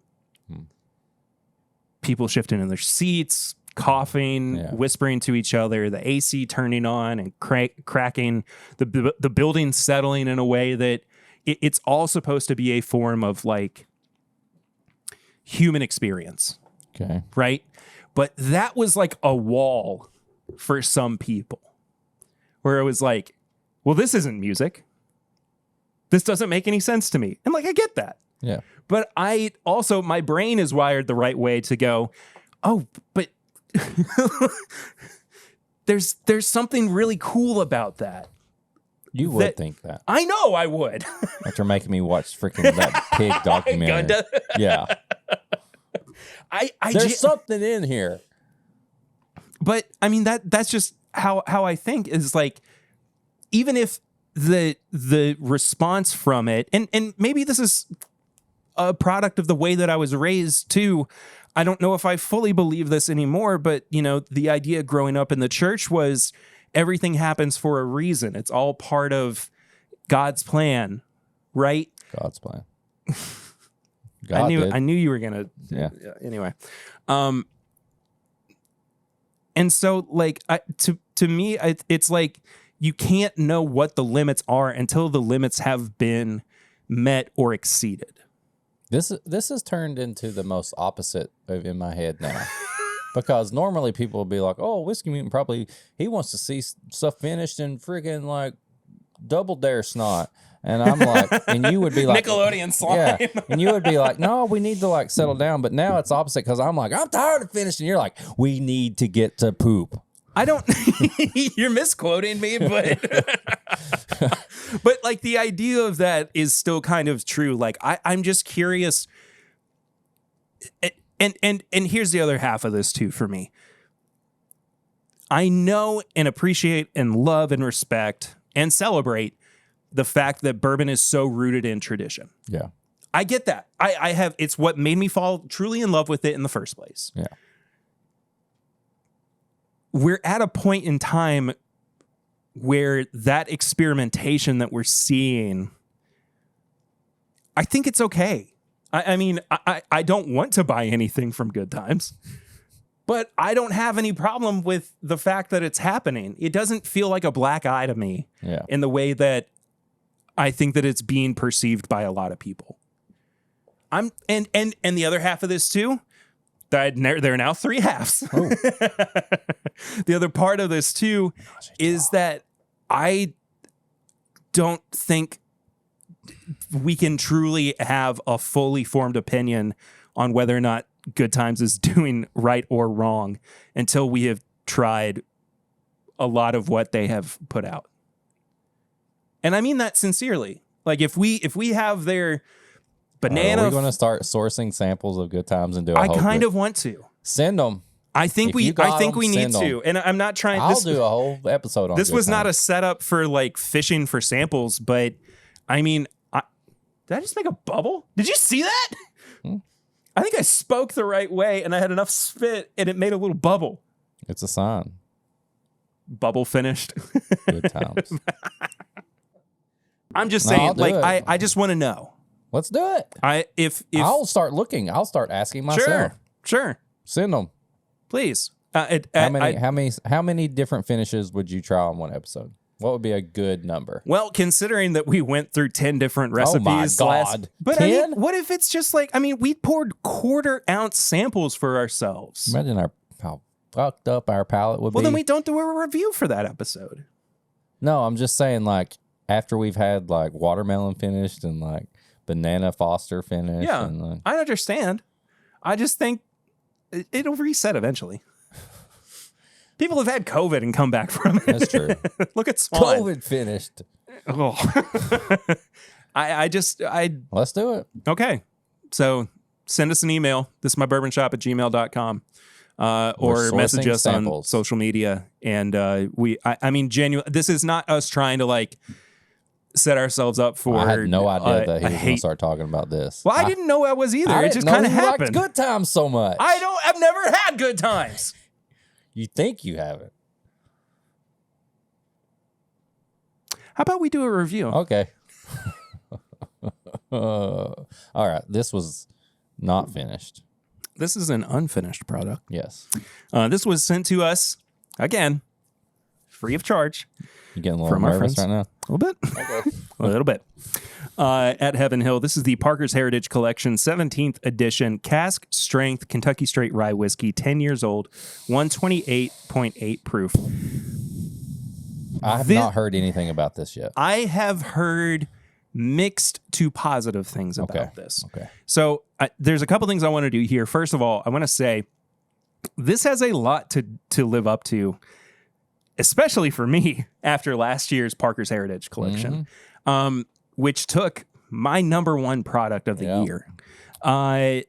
People shifting in their seats, coughing, whispering to each other, the AC turning on and cracking, the building settling in a way that it's all supposed to be a form of like human experience. Okay. Right? But that was like a wall for some people where it was like, well, this isn't music. This doesn't make any sense to me. And like, I get that. Yeah. But I also, my brain is wired the right way to go, oh, but there's something really cool about that. You would think that. I know I would. After making me watch freaking that pig documentary. Yeah. There's something in here. But I mean, that's just how I think is like, even if the response from it, and maybe this is a product of the way that I was raised too. I don't know if I fully believe this anymore, but you know, the idea growing up in the church was everything happens for a reason. It's all part of God's plan, right? God's plan. I knew you were gonna. Yeah. Anyway, and so like to me, it's like you can't know what the limits are until the limits have been met or exceeded. This has turned into the most opposite in my head now. Because normally people will be like, oh, Whiskey Mutant probably, he wants to see stuff finished in freaking like Double Dare snot. And I'm like, and you would be like, Nickelodeon slime. Yeah. And you would be like, no, we need to like settle down. But now it's opposite because I'm like, I'm tired of finishing. You're like, we need to get to poop. I don't, you're misquoting me, but, but like the idea of that is still kind of true. Like, I'm just curious. And here's the other half of this too for me. I know and appreciate and love and respect and celebrate the fact that bourbon is so rooted in tradition. Yeah. I get that. I have, it's what made me fall truly in love with it in the first place. Yeah. We're at a point in time where that experimentation that we're seeing, I think it's okay. I mean, I don't want to buy anything from Good Times, but I don't have any problem with the fact that it's happening. It doesn't feel like a black eye to me in the way that I think that it's being perceived by a lot of people. And the other half of this too, there are now three halves. Oh. The other part of this too is that I don't think we can truly have a fully formed opinion on whether or not Good Times is doing right or wrong until we have tried a lot of what they have put out. And I mean that sincerely. Like if we have their banana, are we going to start sourcing samples of Good Times and do? I kind of want to send them. I think we need to, and I'm not trying. I'll do a whole episode on this. Was not a setup for like fishing for samples, but I mean, did I just make a bubble? Did you see that? I think I spoke the right way, and I had enough spit, and it made a little bubble. It's a sign. Bubble finished. Good Times. I'm just saying, like, I just want to know. Let's do it. If I'll start looking. I'll start asking myself. Sure. Send them, please. How many different finishes would you try on one episode? What would be a good number? Well, considering that we went through 10 different recipes. Oh my God. But 10? I mean, what if it's just like, I mean, we poured 1/4 ounce samples for ourselves. Imagine how fucked up our palate would be. Well, then we don't do a review for that episode. No, I'm just saying, like, after we've had like watermelon finished and like banana Foster finished. Yeah, and, like, I understand. I just think it'll reset eventually. People have had COVID and come back from it. That's true. Look at Swan. COVID finished. Oh. Let's do it. Okay. So send us an email. This is mybourbonshop@gmail.com. Or message us on social media. And I mean, genuine. This is not us trying to like set ourselves up for. I had no idea that he was going to start talking about this. Well, I didn't know I was either. It just kind of happened. Good Times so much. I've never had Good Times. You think you have it. How about we do a review? Okay. All right. This was not finished. this is an unfinished product. Yes. This was sent to us, again, free of charge. You getting a little nervous right now? A little bit. Okay. A little bit. At Heaven Hill, this is the Parker's Heritage Collection 17th edition Cask Strength Kentucky Straight Rye Whiskey, 10 years old, 128.8 proof. I have not heard anything about this yet. I have heard mixed to positive things about this. Okay. So there's a couple things I want to do here. First of all, I want to say this has a lot to live up to, especially for me after last year's Parker's Heritage Collection, which took my number one product of the year. I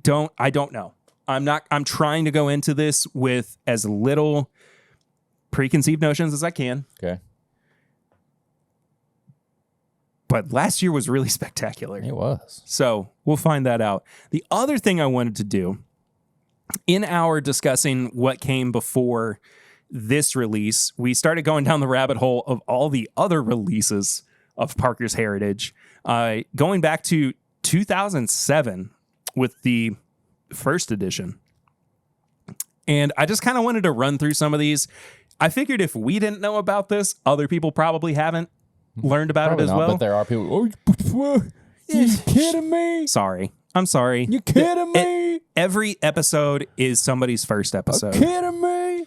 don't know. I'm trying to go into this with as little preconceived notions as I can. Okay. But last year was really spectacular. It was. So we'll find that out. The other thing I wanted to do in our discussing what came before this release, we started going down the rabbit hole of all the other releases of Parker's Heritage, going back to 2007 with the first edition. And I just kind of wanted to run through some of these. I figured if we didn't know about this, other people probably haven't learned about it as well. But there are people. Oh, you kidding me? Sorry. I'm sorry. You kidding me? Every episode is somebody's first episode. Kidding me?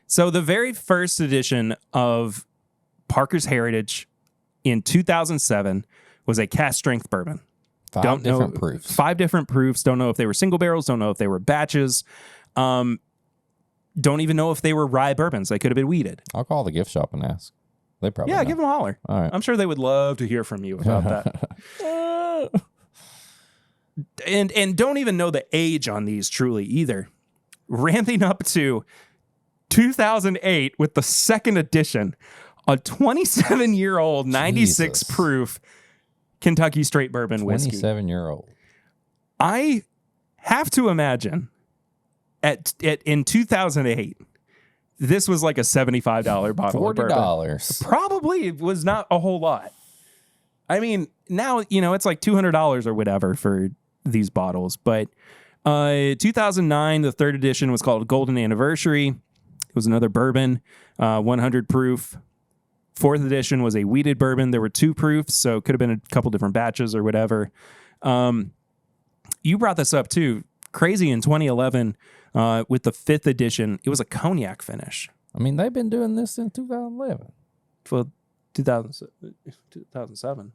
So the very first edition of Parker's Heritage in 2007 was a cask strength bourbon. Five different proofs. 5 different proofs. Don't know if they were single barrels. Don't know if they were batches. Don't even know if they were rye bourbons. They could have been wheated. I'll call the gift shop and ask. They probably know. Give them a holler. All right. I'm sure they would love to hear from you about that. And don't even know the age on these truly either. Ramping up to 2008 with the second edition, a 27-year-old 96 proof Kentucky straight bourbon whiskey. 27-year-old. I have to imagine in 2008, this was like a $75 bottle of bourbon. $40. Probably was not a whole lot. I mean, now, it's like $200 or whatever for these bottles. But 2009, the third edition was called Golden Anniversary. It was another bourbon, 100 proof. Fourth edition was a wheated bourbon. There were 2 proofs, so it could have been a couple different batches or whatever. You brought this up too. Crazy in 2011 with the 5th edition, it was a cognac finish. I mean, they've been doing this since 2011. For 2007.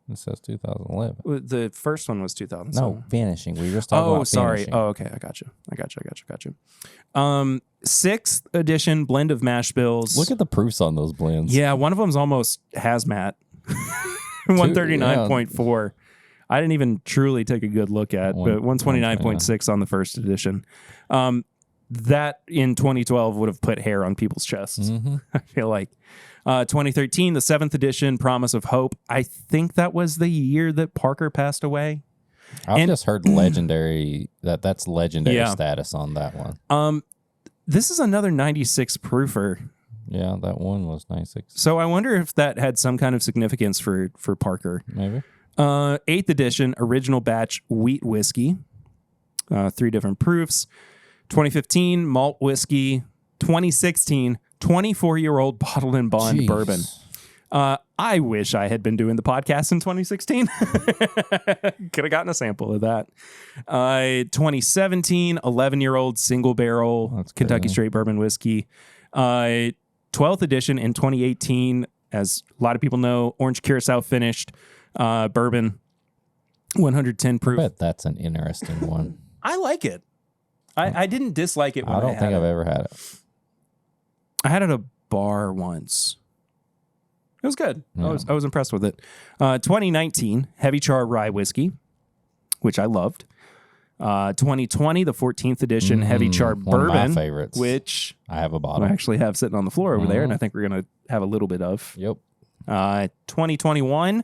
It says 2011. The first one was 2007. No, finishing. We were just talking about sorry. finishing. Oh, okay. I got you. 6th edition blend of mash bills. Look at the proofs on those blends. Yeah, one of them's almost hazmat. 139.4. I didn't even truly take a good look at, but 129.6 on the first edition. That in 2012 would have put hair on people's chests. I feel like. 2013, the 7th edition, Promise of Hope. I think that was the year that Parker passed away. I've just heard legendary, that's legendary status on that one. This is another 96 proofer. Yeah, that one was 96. So I wonder if that had some kind of significance for Parker. Maybe. 8th edition, original batch wheat whiskey. 3 different proofs. 2015, malt whiskey. 2016, 24-year-old bottled and bond bourbon. I wish I had been doing the podcast in 2016. Could have gotten a sample of that. 2017, 11-year-old single barrel Kentucky straight bourbon whiskey. 12th edition in 2018, as a lot of people know, orange curacao finished bourbon, 110 proof. I bet that's an interesting one. I like it. I didn't dislike it when I don't think I've ever had it. I had it at a bar once. It was good. Yeah. I was impressed with it. 2019, Heavy Char Rye Whiskey, which I loved. 2020, the 14th edition Heavy Char Bourbon, one of my favorites. Which I have a bottle. I actually have sitting on the floor over there, and I think we're going to have a little bit of. Yep. 2021,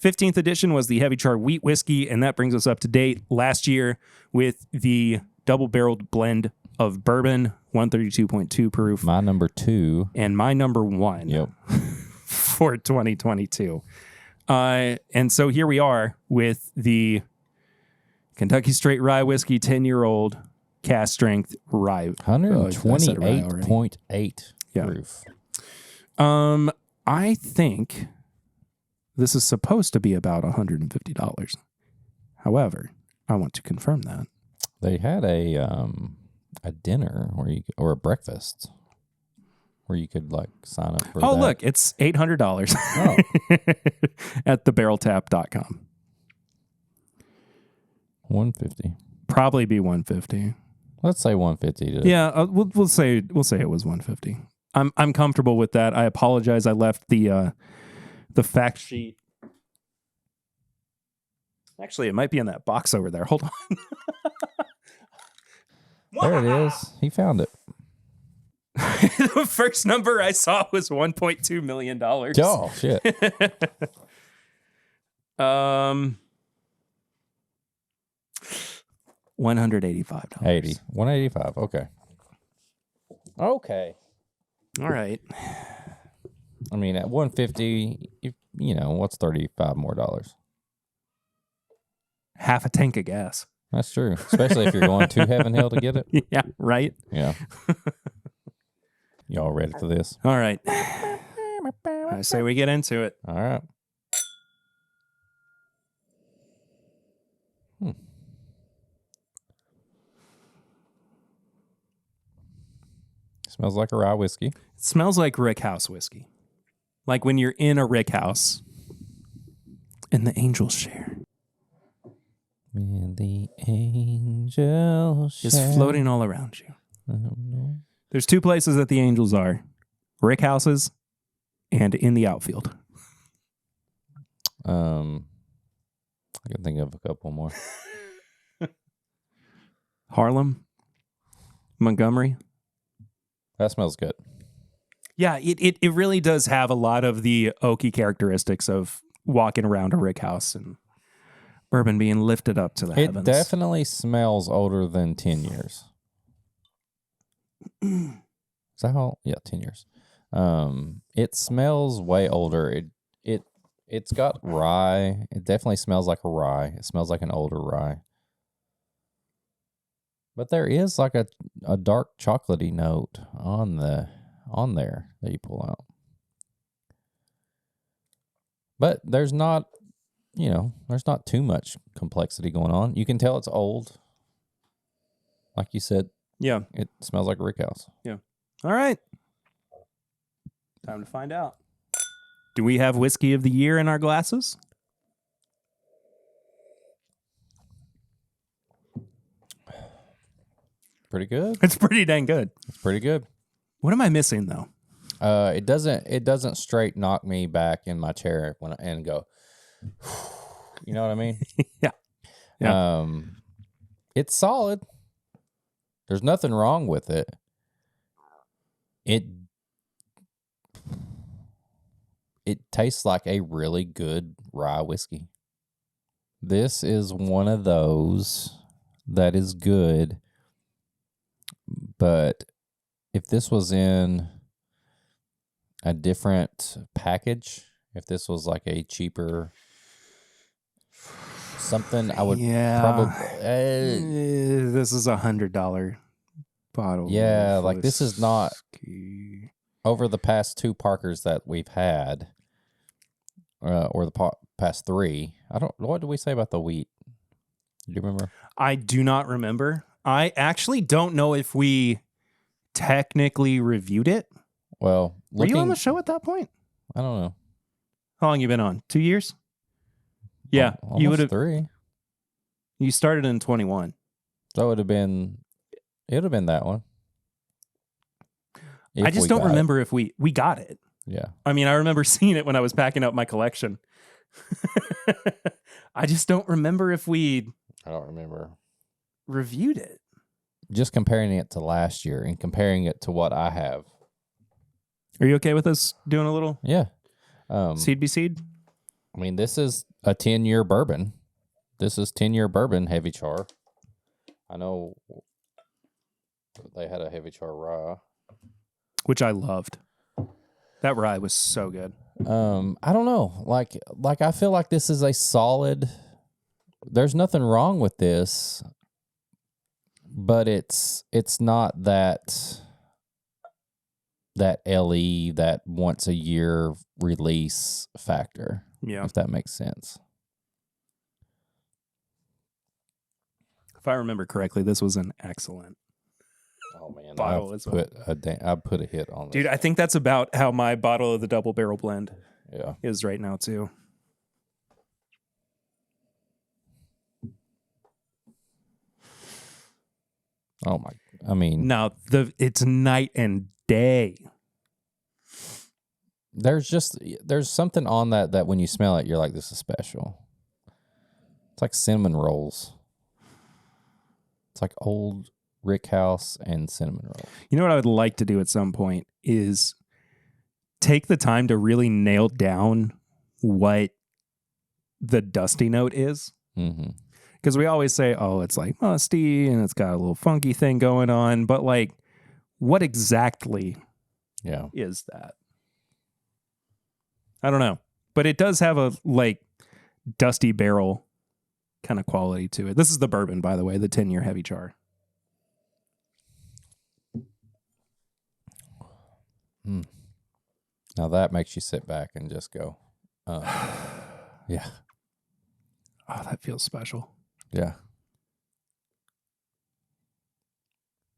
15th edition was the Heavy Char Wheat Whiskey, and that brings us up to date last year with the double-barreled blend of bourbon, 132.2 proof. My number 2. And my number 1. Yep. For 2022. And so here we are with the Kentucky Straight Rye Whiskey, 10-year-old, cask strength rye. 128.8 proof. I think this is supposed to be about $150. However, I want to confirm that. They had a dinner or a breakfast where you could like sign up for. Oh, that. look, it's $800 at thebarreltap.com. 150. Probably be 150. Let's say 150. Yeah, we'll say it was 150. I'm comfortable with that. I apologize. I left the fact sheet. Actually, it might be in that box over there. Hold on. There it is. He found it. The first number I saw was $1.2 million. Oh, shit. $185. 80. 185. Okay. Okay. All right. I mean, at 150, what's $35 more dollars? Half a tank of gas. That's true. Especially if you're going to Heaven Hill to get it. Yeah, right? Yeah. Y'all ready for this? All right. I say we get into it. All right. Smells like a rye whiskey. It smells like Rick House whiskey. Like when you're in a Rick House and the angels share. When the angels share. Is floating all around you. There's two places that the angels are. Rick Houses and in the outfield. I can think of a couple more. Harlem. Montgomery. That smells good. Yeah, it really does have a lot of the oaky characteristics of walking around a Rick House and bourbon being lifted up to the heavens. It definitely smells older than 10 years. Is that how? Yeah, 10 years. It smells way older. It's got rye. It definitely smells like a rye. It smells like an older rye. But there is like a dark chocolatey note on there that you pull out. But there's not too much complexity going on. You can tell it's old. Like you said. Yeah. It smells like a Rick House. Yeah. All right. Time to find out. Do we have whiskey of the year in our glasses? Pretty good. It's pretty dang good. It's pretty good. What am I missing though? It doesn't straight knock me back in my chair and go, you know what I mean? Yeah. It's solid. There's nothing wrong with it. It tastes like a really good rye whiskey. This is one of those that is good, but if this was in a different package, if this was like a cheaper something, I would probably. This is $100 bottle. Yeah, like this is not over the past two Parkers that we've had, or the past three. What did we say about the wheat? Do you remember? I do not remember. I actually don't know if we technically reviewed it. Well, were you on the show at that point? I don't know. How long you been on? 2 years? Yeah, you would have 3. You started in 21. So it would have been that one. I just don't remember if we got it. Yeah. I mean, I remember seeing it when I was packing up my collection. I just don't remember if we I don't remember. Reviewed it. Just comparing it to last year and comparing it to what I have. Are you okay with us doing a little? Yeah. Seed be seed? I mean, this is a 10-year bourbon. This is 10-year bourbon heavy char. I know they had a heavy char rye, which I loved. That rye was so good. I don't know. Like I feel like this is a solid there's nothing wrong with this, but it's not that LE, that once a year release factor. Yeah. If that makes sense. If I remember correctly, this was an excellent bottle as well. I put a hit on this. Dude, I think that's about how my bottle of the double barrel blend is right now too. Oh my! I mean, now it's night and day. There's something on that when you smell it, you're like, this is special. It's like cinnamon rolls. It's like old Rick House and cinnamon rolls. You know what I would like to do at some point is take the time to really nail down what the dusty note is. Mm-hmm. Because we always say, oh, it's like musty and it's got a little funky thing going on. But like, what exactly is that? I don't know. But it does have a like dusty barrel kind of quality to it. This is the bourbon, by the way, the 10-year heavy char. Now that makes you sit back and just go, yeah. Oh, that feels special. Yeah.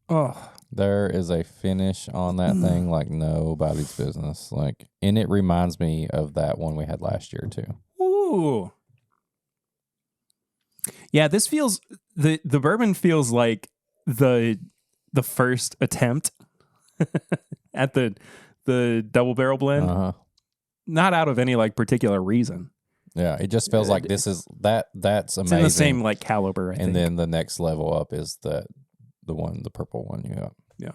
Oh. There is a finish on that thing like nobody's business. Like, and it reminds me of that one we had last year too. Ooh. Yeah, this feels the bourbon feels like the first attempt at the double barrel blend. Uh-huh. Not out of any like particular reason. Yeah, it just feels like this is that's amazing. It's in the same like caliber, I think. And then the next level up is the purple one you got. Yeah.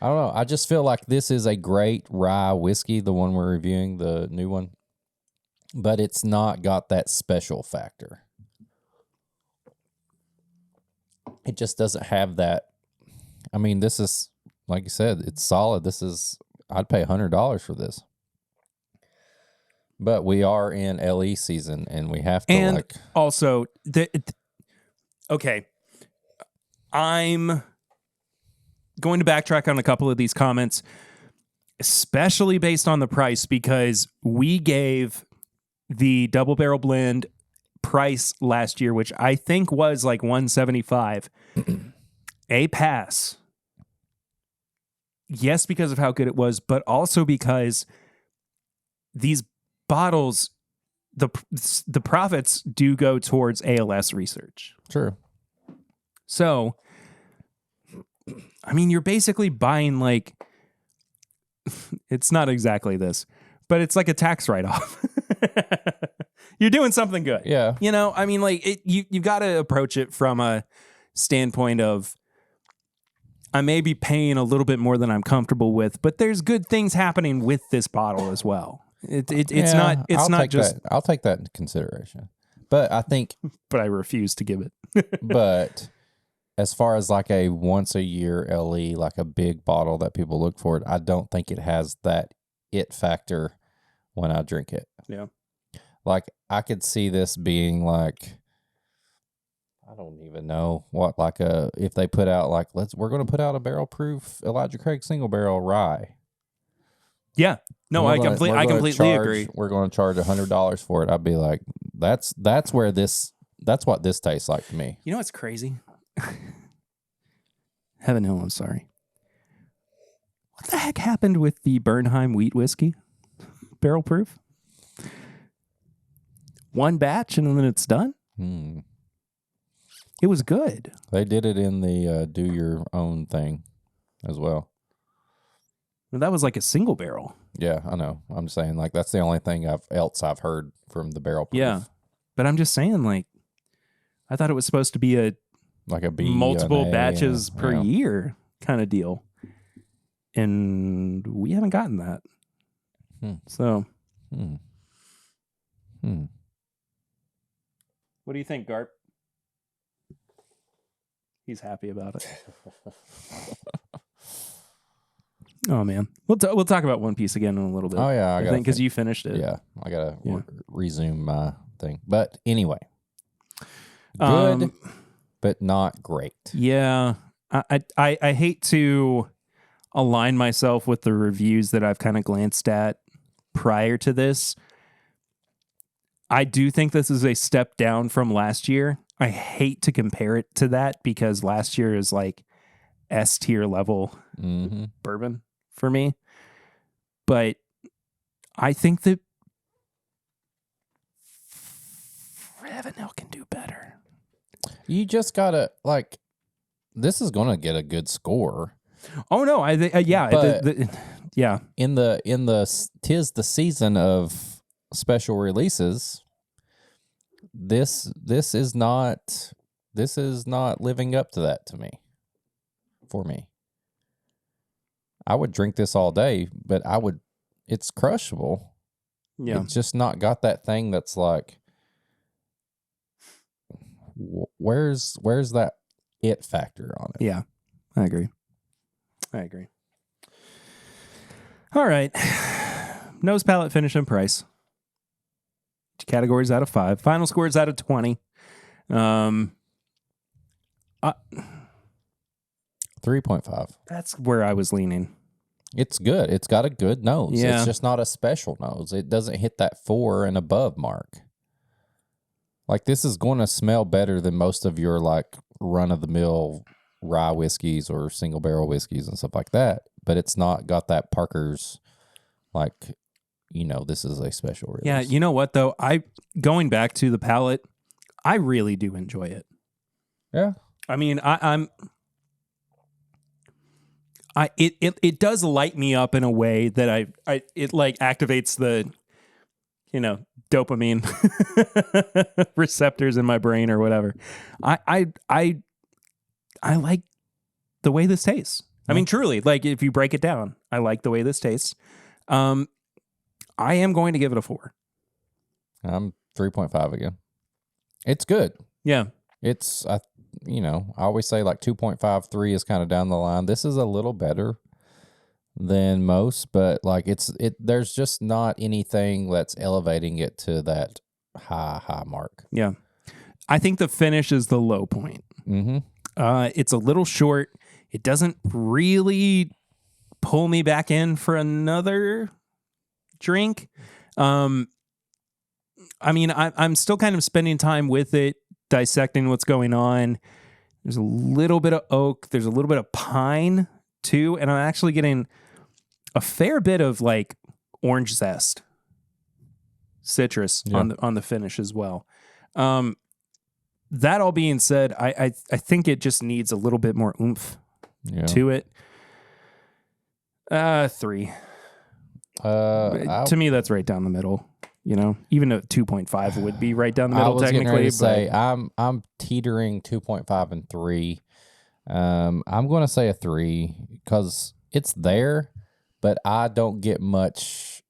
I don't know. I just feel like this is a great rye whiskey, the one we're reviewing, the new one. But it's not got that special factor. It just doesn't have that. I mean, this is, like you said, it's solid. I'd pay $100 for this. But we are in LE season, and we have to and also, okay, I'm going to backtrack on a couple of these comments, especially based on the price, because we gave the double barrel blend price last year, which I think was like $175, a pass. Yes, because of how good it was, but also because these bottles, the profits do go towards ALS research. True. So, I mean, you're basically buying like, it's not exactly this, but it's like a tax write-off. You're doing something good. Yeah. You know, I mean, like you've got to approach it from a standpoint of, I may be paying a little bit more than I'm comfortable with, but there's good things happening with this bottle as well. It's not just. I'll take that into consideration, but I think. But I refuse to give it. But as far as like a once a year LE, like a big bottle that people look for, I don't think it has that it factor when I drink it. Yeah. Like I could see this being like, I don't even know what, like if they put out like, we're going to put out a barrel proof Elijah Craig single barrel rye. Yeah. No, I completely agree. We're going to charge $100 for it. I'd be like, that's what this tastes like to me. You know what's crazy? Heaven hill, I'm sorry. What the heck happened with the Bernheim wheat whiskey? Barrel proof? One batch and then it's done? It was good. They did it in the do your own thing as well. Well, that was like a single barrel. Yeah, I know. I'm just saying, like, that's the only thing I've heard from the barrel proof. Yeah, but I'm just saying, like, I thought it was supposed to be a B, multiple batches per year kind of deal, and we haven't gotten that. So, what do you think, Garp? He's happy about it. Oh man, we'll talk about One Piece again in a little bit. Oh yeah, I think because you finished it. Yeah, I gotta resume my thing. But anyway, Good, but not great. Yeah. I hate to align myself with the reviews that I've kind of glanced at prior to this. I do think this is a step down from last year. I hate to compare it to that because last year is like S tier level bourbon for me. But I think that Ravenel can do better. You just gotta this is gonna get a good score. Oh no, yeah. In the 'tis the season of special releases. This is not living up to that for me. I would drink this all day, but it's crushable. Yeah. It's just not got that thing that's like, where's that it factor on it? Yeah, I agree. All right. Nose, palate, finish, and price. Categories out of 5. Final scores out of 20. 3.5. That's where I was leaning. It's good. It's got a good nose. Yeah. It's just not a special nose. It doesn't hit that 4 and above mark. Like, this is going to smell better than most of your, like, run-of-the-mill rye whiskeys or single-barrel whiskeys and stuff like that. But it's not got that Parker's, like, you know, this is a special release. Yeah, you know what, though? Going back to the palate, I really do enjoy it. Yeah. I mean, it does light me up in a way that it like activates the, you know, dopamine receptors in my brain or whatever. I like the way this tastes. I mean, truly, like if you break it down, I like the way this tastes. I am going to give it a 4. I'm 3.5 again. It's good. Yeah. It's, I always say like 2.5, 3 is kind of down the line. This is a little better than most, but like there's just not anything that's elevating it to that high mark. Yeah. I think the finish is the low point. Mm-hmm. It's a little short. It doesn't really pull me back in for another drink. I mean, I'm still kind of spending time with it, dissecting what's going on. There's a little bit of oak. There's a little bit of pine too. And I'm actually getting a fair bit of like orange zest, citrus on the finish as well. That all being said, I think it just needs a little bit more oomph to it. 3. To me, that's right down the middle. You know, even a 2.5 would be right down the middle. I was technically, getting ready to say I'm teetering 2.5 and 3. I'm going to say a 3 because it's there, but I don't get much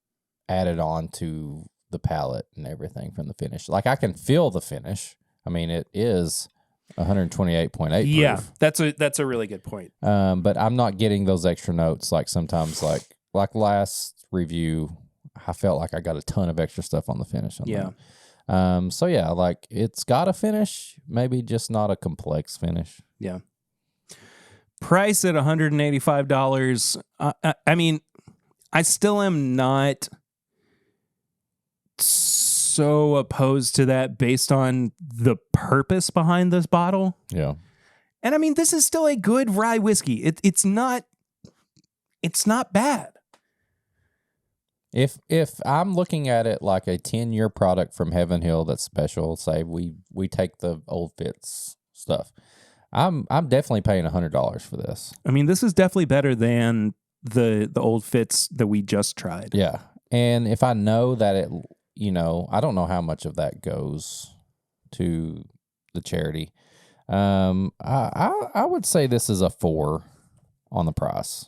added on to the palate and everything from the finish. Like I can feel the finish. I mean, it is 128.8 yeah, proof. that's a really good point. But I'm not getting those extra notes like sometimes like last review. I felt like I got a ton of extra stuff on the finish. So yeah, like it's got a finish, maybe just not a complex finish. Yeah. Price at $185. I mean, I still am not so opposed to that based on the purpose behind this bottle. Yeah. And I mean, this is still a good rye whiskey. It's not bad. If I'm looking at it like a 10-year product from Heaven Hill that's special, say we take the Old Fitz stuff, I'm definitely paying $100 for this. I mean, this is definitely better than the Old Fitz that we just tried. Yeah, and if I know that it, I don't know how much of that goes to the charity. I would say this is a 4 on the price.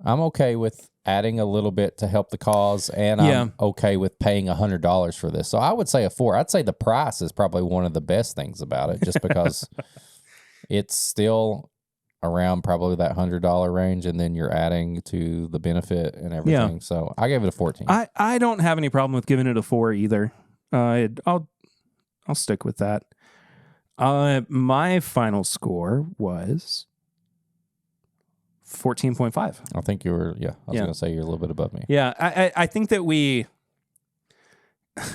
I'm okay with adding a little bit to help the cause, and I'm okay with paying $100 for this. So I would say a 4. I'd say the price is probably one of the best things about it, just because it's still around probably that $100 range, and then you're adding to the benefit and everything. Yeah. So I gave it a 14. I don't have any problem with giving it a 4 either. I'll stick with that. My final score was 14.5. I think you were, I was going to say you're a little bit above me. Yeah, I think that we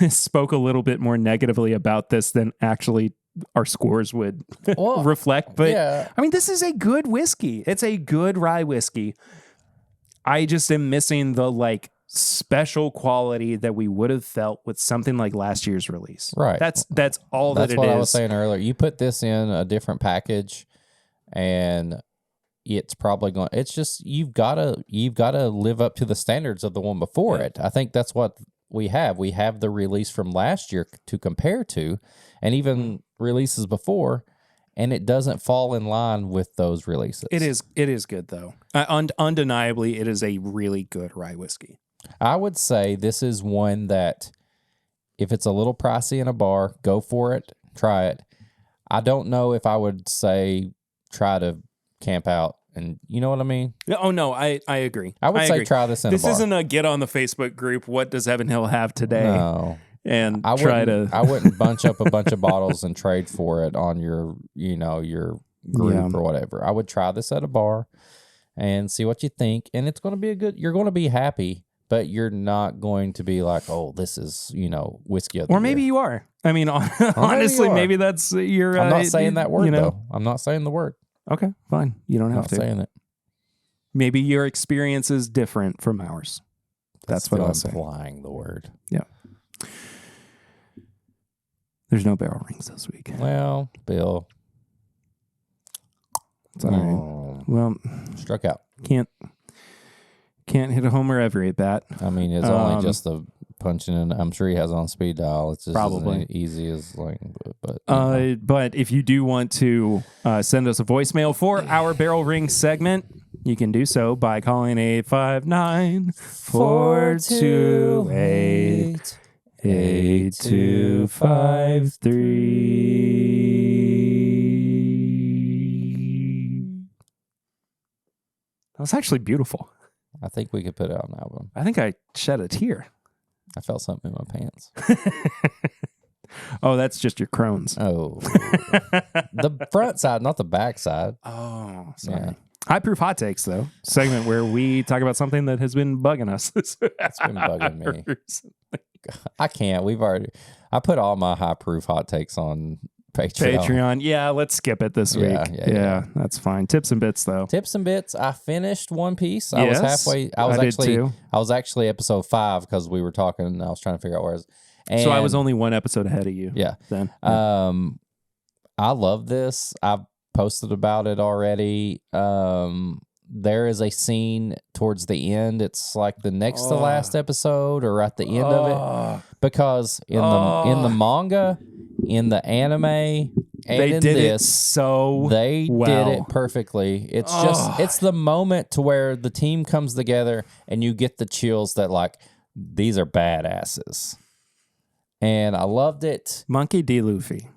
spoke a little bit more negatively about this than actually our scores would reflect. But I mean, this is a good whiskey. It's a good rye whiskey. I just am missing the special quality that we would have felt with something like last year's release. Right. That's all that it is. That's what I was saying earlier. You put this in a different package and it's probably going, it's just, you've got to live up to the standards of the one before it. I think that's what we have. We have the release from last year to compare to, and even releases before, and it doesn't fall in line with those releases. It is good though. Undeniably, it is a really good rye whiskey. I would say this is one that if it's a little pricey in a bar, go for it, try it. I don't know if I would say try to camp out, and you know what I mean? Oh no, I agree. I would say try this in a bar. This isn't a get on the Facebook group, what does Evan Hill have today? No. And I wouldn't bunch up a bunch of bottles and trade for it on your group or whatever. I would try this at a bar and see what you think, and it's going to be you're going to be happy, but you're not going to be like, oh, this is, whiskey of the year. Or maybe you are. I mean, honestly, maybe that's your... I'm not saying that word, though. I'm not saying the word. Okay, fine. You don't have to. I'm not saying it. Maybe your experience is different from ours. That's what I'll say. Implying the word. Yeah. There's no barrel rings this week. Well, Bill. It's all right. Well, struck out. Can't hit a homer every at bat. I mean, it's only just the punching in. I'm sure he has on speed dial. It's just probably easy as but if you do want to send us a voicemail for our barrel ring segment, you can do so by calling 859-428 8253. That was actually beautiful. I think we could put it on an album. I think I shed a tear. I felt something in my pants. Oh, that's just your Crohn's. Oh. The front side, not the back side. Oh, sorry. Yeah. High Proof Hot Takes, though. Segment where we talk about something that has been bugging us. It's been bugging me. I can't. I put all my High Proof Hot Takes on Patreon. Yeah, let's skip it this week. Yeah, that's fine. Tips and bits, though. Tips and bits. I finished One Piece. Yes, I was halfway. I was actually episode 5 because we were talking and I was trying to figure out where I was. And so I was only one episode ahead of you. Yeah. Then. I love this. I've posted about it already. There is a scene towards the end. It's like the next to last episode or at the end of it, because in the manga, in the anime, and they did it so they well. did it perfectly. It's just it's the moment to where the team comes together and you get the chills that these are badasses, and I loved it. Monkey D. Luffy.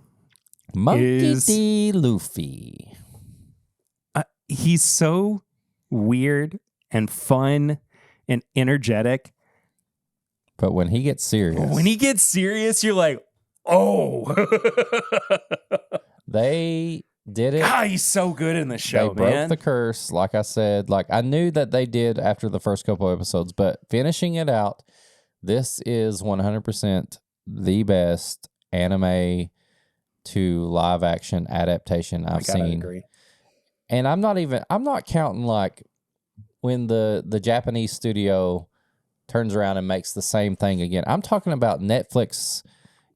He's so weird and fun and energetic. But when he gets serious, you're like, oh. They did it. God, he's so good in the show, they broke the curse, like I said. I knew that they did after the first couple episodes, but finishing it out, this is 100% the best anime to live action adaptation I've seen. Agree. And I'm not counting when the Japanese studio turns around and makes the same thing again. I'm talking about Netflix,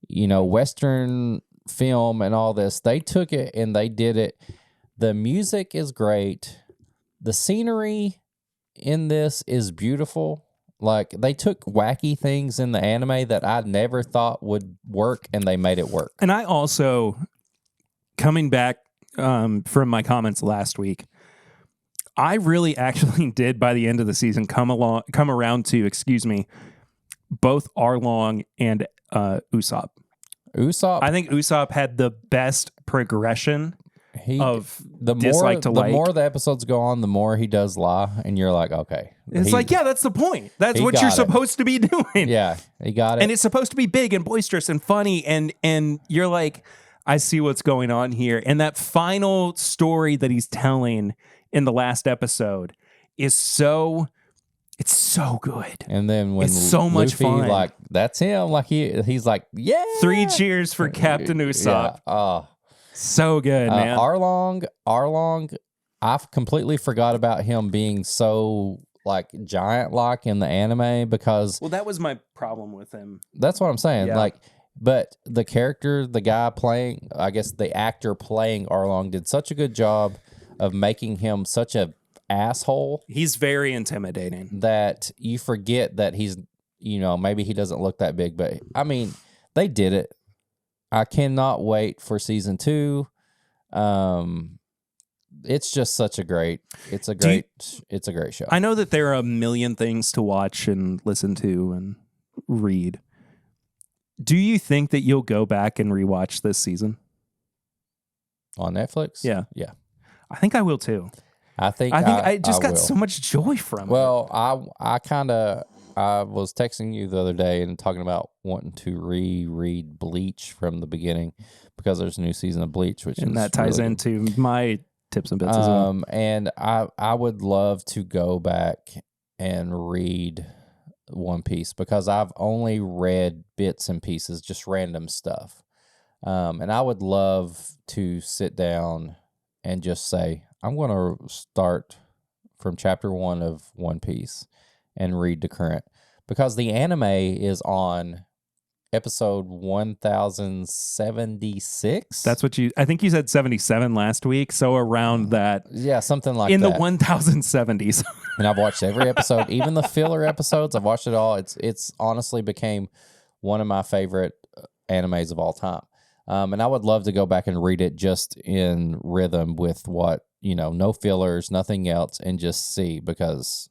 Western film and all this. They took it and they did it. The music is great. The scenery in this is beautiful. They took wacky things in the anime that I never thought would work, and they made it work. And I also, coming back from my comments last week, I really actually did by the end of the season come around to, both Arlong and Usopp. Usopp? I think Usopp had the best progression of the dislike to like. The more the episodes go on, the more he does lie, and you're like, okay. It's like, yeah, that's the point. That's what you're supposed to be doing. Yeah, he got it. And it's supposed to be big and boisterous and funny, and you're like, I see what's going on here. And that final story that he's telling in the last episode is so good. And then when it's so much Luffy, fun. like, that's him. Like he's like, yeah. 3 cheers for Captain Usopp. Yeah. So good, man. Arlong, I completely forgot about him being so like giant-like in the anime because... Well, that was my problem with him. That's what I'm saying. Yeah. Like, but the character, the guy playing, I guess the actor playing Arlong did such a good job of making him such a asshole. He's very intimidating. That you forget that he's, maybe he doesn't look that big, but I mean, they did it. I cannot wait for season 2. It's just such a great. It's a great show. I know that there are a million things to watch and listen to and read. Do you think that you'll go back and rewatch this season on Netflix? Yeah. I think I will too. I think I just got so much joy from it. Well, I was texting you the other day and talking about wanting to reread Bleach from the beginning because there's a new season of Bleach, and that ties really into my tips and bits as well. And I would love to go back and read One Piece because I've only read bits and pieces, just random stuff. And I would love to sit down and just say, I'm going to start from chapter 1 of One Piece and read the current, because the anime is on episode 1076. That's what I think you said 77 last week. So around that. Yeah, something like in that. In the 1070s. And I've watched every episode, even the filler episodes. I've watched it all. It's honestly became one of my favorite animes of all time. And I would love to go back and read it just in rhythm with what, no fillers, nothing else, and just see because.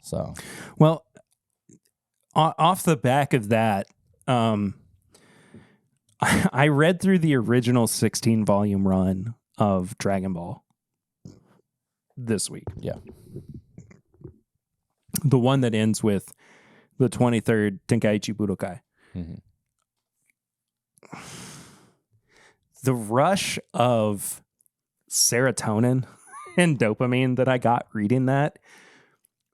So, well, off the back of that, I read through the original 16-volume run of Dragon Ball this week. Yeah. The one that ends with the 23rd Tenkaichi Budokai. Mm-hmm. The rush of serotonin and dopamine that I got reading that,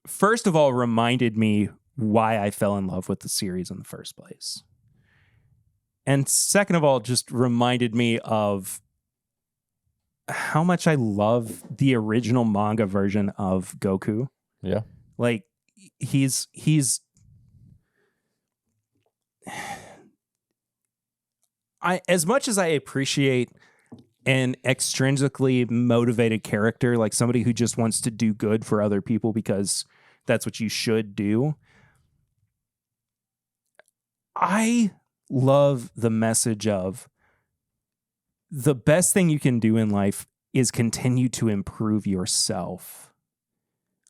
first of all, reminded me why I fell in love with the series in the first place. And second of all, just reminded me of how much I love the original manga version of Goku. Yeah. Like he's as much as I appreciate an extrinsically motivated character, like somebody who just wants to do good for other people because that's what you should do, I love the message of the best thing you can do in life is continue to improve yourself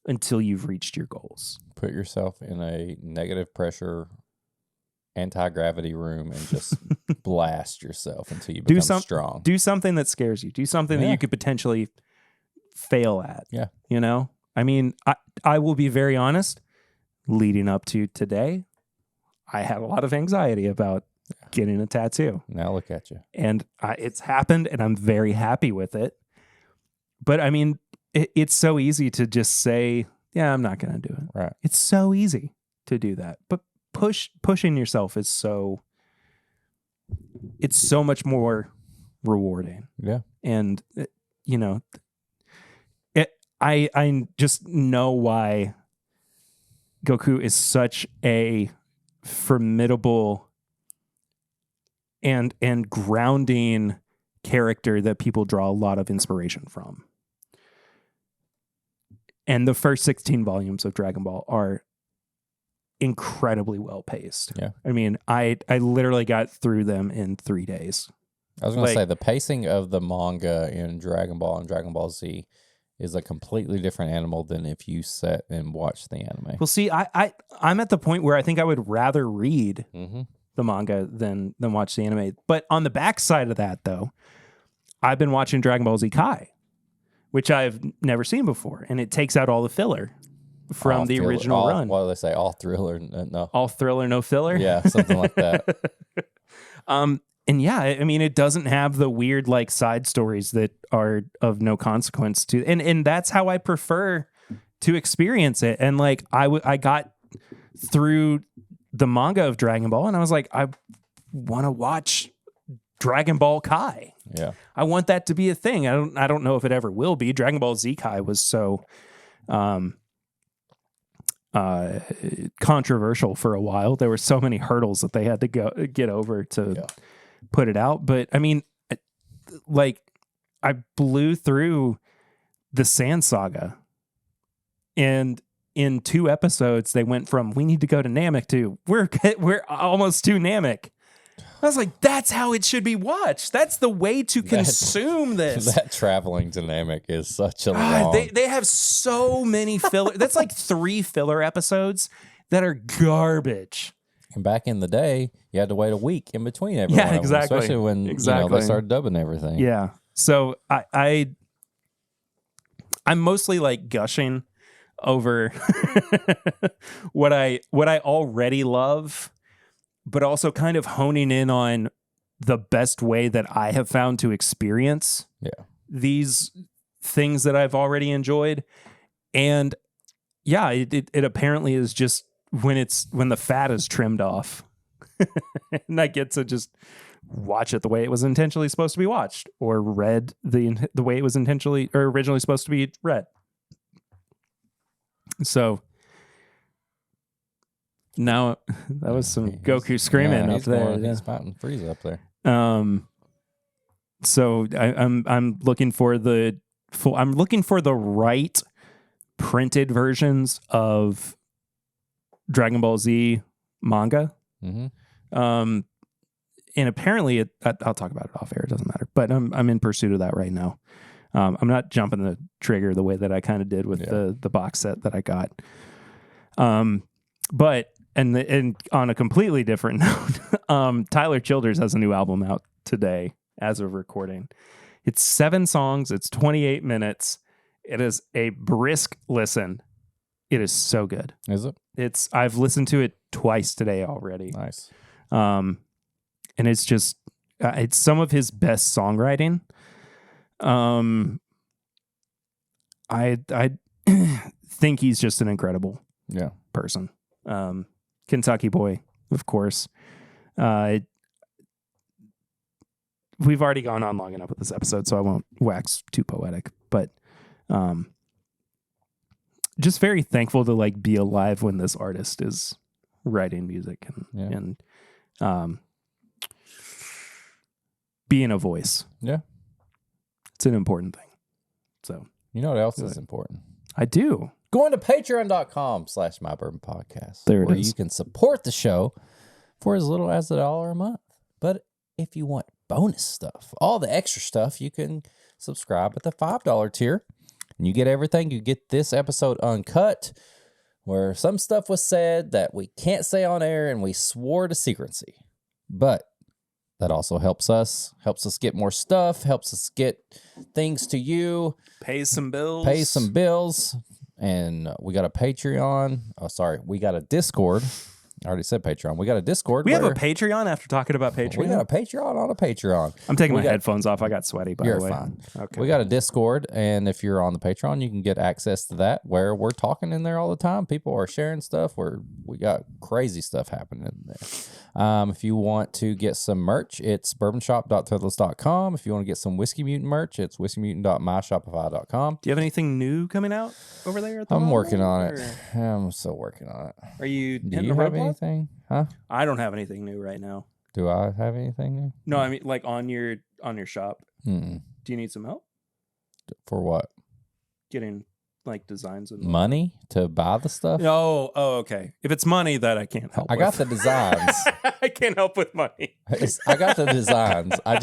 until you've reached your goals. Put yourself in a negative pressure anti-gravity room and just blast yourself until you become strong. Do something that scares you. Do something that you could potentially fail at. Yeah. I mean, I will be very honest. Leading up to today, I had a lot of anxiety about getting a tattoo. Now look at you. And it's happened, and I'm very happy with it. But I mean, it's so easy to just say, yeah, I'm not going to do it. Right. It's so easy to do that. But pushing yourself is it's so much more rewarding. Yeah. And I just know why Goku is such a formidable and grounding character that people draw a lot of inspiration from. And the first 16 volumes of Dragon Ball are incredibly well paced. Yeah. I mean, I literally got through them in 3 days. I was going to say the pacing of the manga in Dragon Ball and Dragon Ball Z is a completely different animal than if you sit and watch the anime. Well, see, I'm at the point where I think I would rather read the manga than watch the anime. But on the backside of that, though, I've been watching Dragon Ball Z Kai, which I've never seen before, and it takes out all the filler from the original run. What do they say? All thriller? No. All thriller, no filler? Yeah, something like that. And yeah, I mean, it doesn't have the weird like side stories that are of no consequence to, and that's how I prefer to experience it. And like I got through the manga of Dragon Ball, and I was like, I want to watch Dragon Ball Kai. Yeah, I want that to be a thing. I don't know if it ever will be. Dragon Ball Z Kai was so controversial for a while. There were so many hurdles that they had to get over to put it out. But I mean, like, I blew through the Sand Saga, and in 2 episodes they went from we need to go to Namek to we're almost to Namek. I was like, that's how it should be watched. That's the way to consume this. That traveling to Namek is such a long... They have so many filler. That's like 3 filler episodes that are garbage. And back in the day, you had to wait a week in between every one of them, exactly. especially when they started dubbing everything. Yeah. So I'm mostly like gushing over what I already love, but also kind of honing in on the best way that I have found to experience these things that I've already enjoyed. And yeah, it apparently is just when the fat is trimmed off and I get to just watch it the way it was intentionally supposed to be watched, or read the way it was intentionally or originally supposed to be read. So now that was some Goku screaming up there. He's fighting Frieza up there. So I'm looking for the right printed versions of Dragon Ball Z manga. Mm-hmm. And apparently I'll talk about it off air. It doesn't matter, but I'm in pursuit of that right now. I'm not jumping the trigger the way that I kind of did with the box set that I got. But and on a completely different note, Tyler Childers has a new album out today as of recording. It's 7 songs. It's 28 minutes. It is a brisk listen. It is so good. Is it? I've listened to it twice today already. Nice. And it's just it's some of his best songwriting. I think he's just an incredible person. Kentucky boy, of course. We've already gone on long enough with this episode, so I won't wax too poetic, but just very thankful to like be alive when this artist is writing music and being a voice. Yeah. It's an important thing. So, you know what else is important? I do. Going to patreon.com/mybourbonpodcast. There it where is. you can support the show for as little as $1 a month. But if you want bonus stuff, all the extra stuff, you can subscribe at the $5 tier. And you get everything. You get this episode uncut, where some stuff was said that we can't say on air and we swore to secrecy. But that also helps us get more stuff, helps us get things to you. Pay some bills. And we got a Patreon. Oh, sorry. We got a Discord. I already said Patreon. We got a Discord. We have a Patreon after talking about Patreon? We got a Patreon on a Patreon. I'm taking my headphones off. I got sweaty, by the way. You're fine. Okay. We got a Discord, and if you're on the Patreon, you can get access to that, where we're talking in there all the time. People are sharing stuff. We got crazy stuff happening in there. If you want to get some merch, it's bourbonshop.threadless.com. If you want to get some Whiskey Mutant merch, it's whiskeymutant.myshopify.com. Do you have anything new coming out over there at the I'm moment, working on or? it. I'm still working on it. Are you Do hitting you the have roadblock? anything? Huh? I don't have anything new right now. Do I have anything new? No, I mean like on your shop. Mm-mm. Do you need some help For what? getting like designs and Money to buy the stuff? Oh, okay. If it's money, that I can't help. I got the designs. I can't help with money. I got the designs. I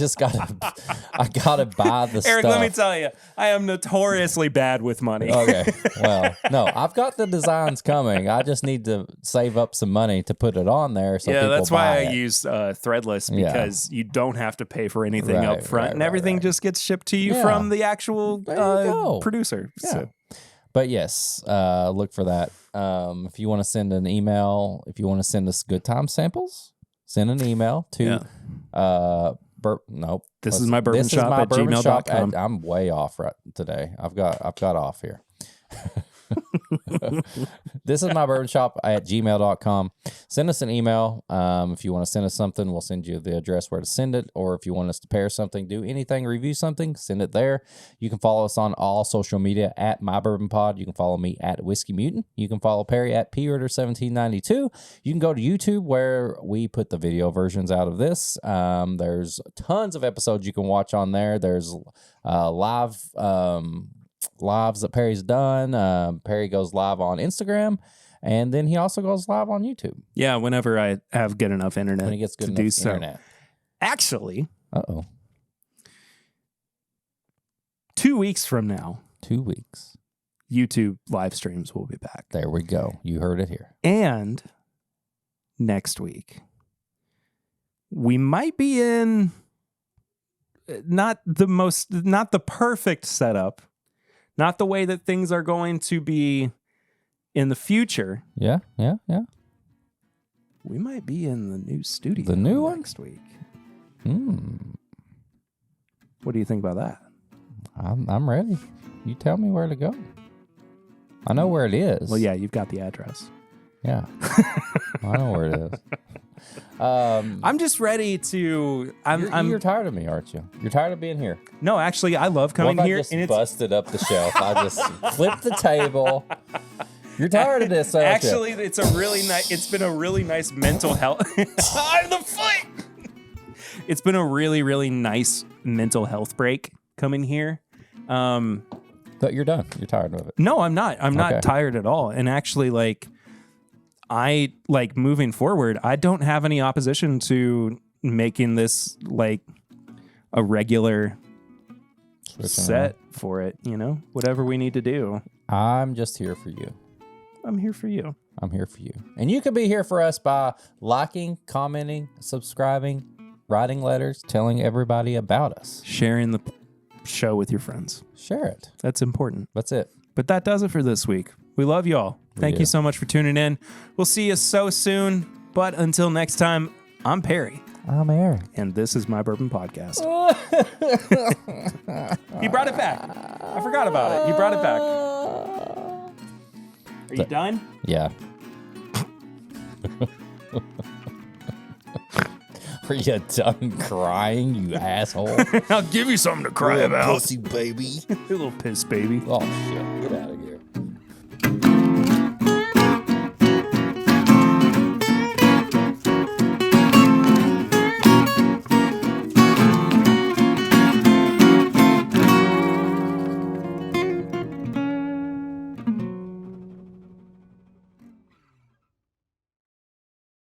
gotta buy the stuff. Eric, let me tell you, I am notoriously bad with money. Okay. Well, no, I've got the designs coming. I just need to save up some money to put it on there. So people that's buy why it. I use Threadless, because you don't have to pay for anything up front, and everything just gets shipped to you from the actual producer. Yeah. So. But yes, look for that. If you want to send an email, if you want to send us good time samples, send an email to This is my bourbon shop at gmail.com. I'm way off right today. I've got off here. This is my bourbon shop at gmail.com. Send us an email. If you want to send us something, we'll send you the address where to send it. Or if you want us to pair something, do anything, review something, send it there. You can follow us on all social media at My Bourbon Pod. You can follow me at Whiskey Mutant. You can follow Perry at POrder1792. You can go to YouTube where we put the video versions out of this. There's tons of episodes you can watch on there. There's lives that Perry's done. Perry goes live on Instagram, and then he also goes live on YouTube. Yeah, whenever I have good enough internet When he gets good to enough do so. internet. Actually, 2 weeks from now, 2 weeks, YouTube live streams will be back. There we go. You heard it here. And next week, we might be in not the perfect setup. Not the way that things are going to be in the future. Yeah. We might be in the new studio. The new one? Next week. What do you think about that? I'm ready. You tell me where to go. I know where it is. Well, yeah, you've got the address. Yeah. I know where it is. I'm just ready to. You're tired of me, aren't you? You're tired of being here. No, actually, I love coming here. I just busted up the shelf. I just flipped the table. You're tired of this, aren't actually, you? It's been a really nice mental health. The foot. It's been a really, really nice mental health break coming here. But you're done. You're tired of it. No, I'm not. I'm not tired at all. And actually, moving forward, I don't have any opposition to making this a regular set for it, whatever we need to do. I'm just here for you. I'm here for you. I'm here for you. And you can be here for us by liking, commenting, subscribing, writing letters, telling everybody about us. Sharing the show with your friends. Share it. That's important. That's it. But that does it for this week. We love you all. Thank you so much for tuning in. We'll see you so soon. But until next time, I'm Perry. I'm Eric. And this is My Bourbon Podcast. He brought it back. I forgot about it. He brought it back. Are you done? Yeah. Are you done crying, you asshole? I'll give you something to cry about. Pussy baby. You little piss baby. Oh, shit.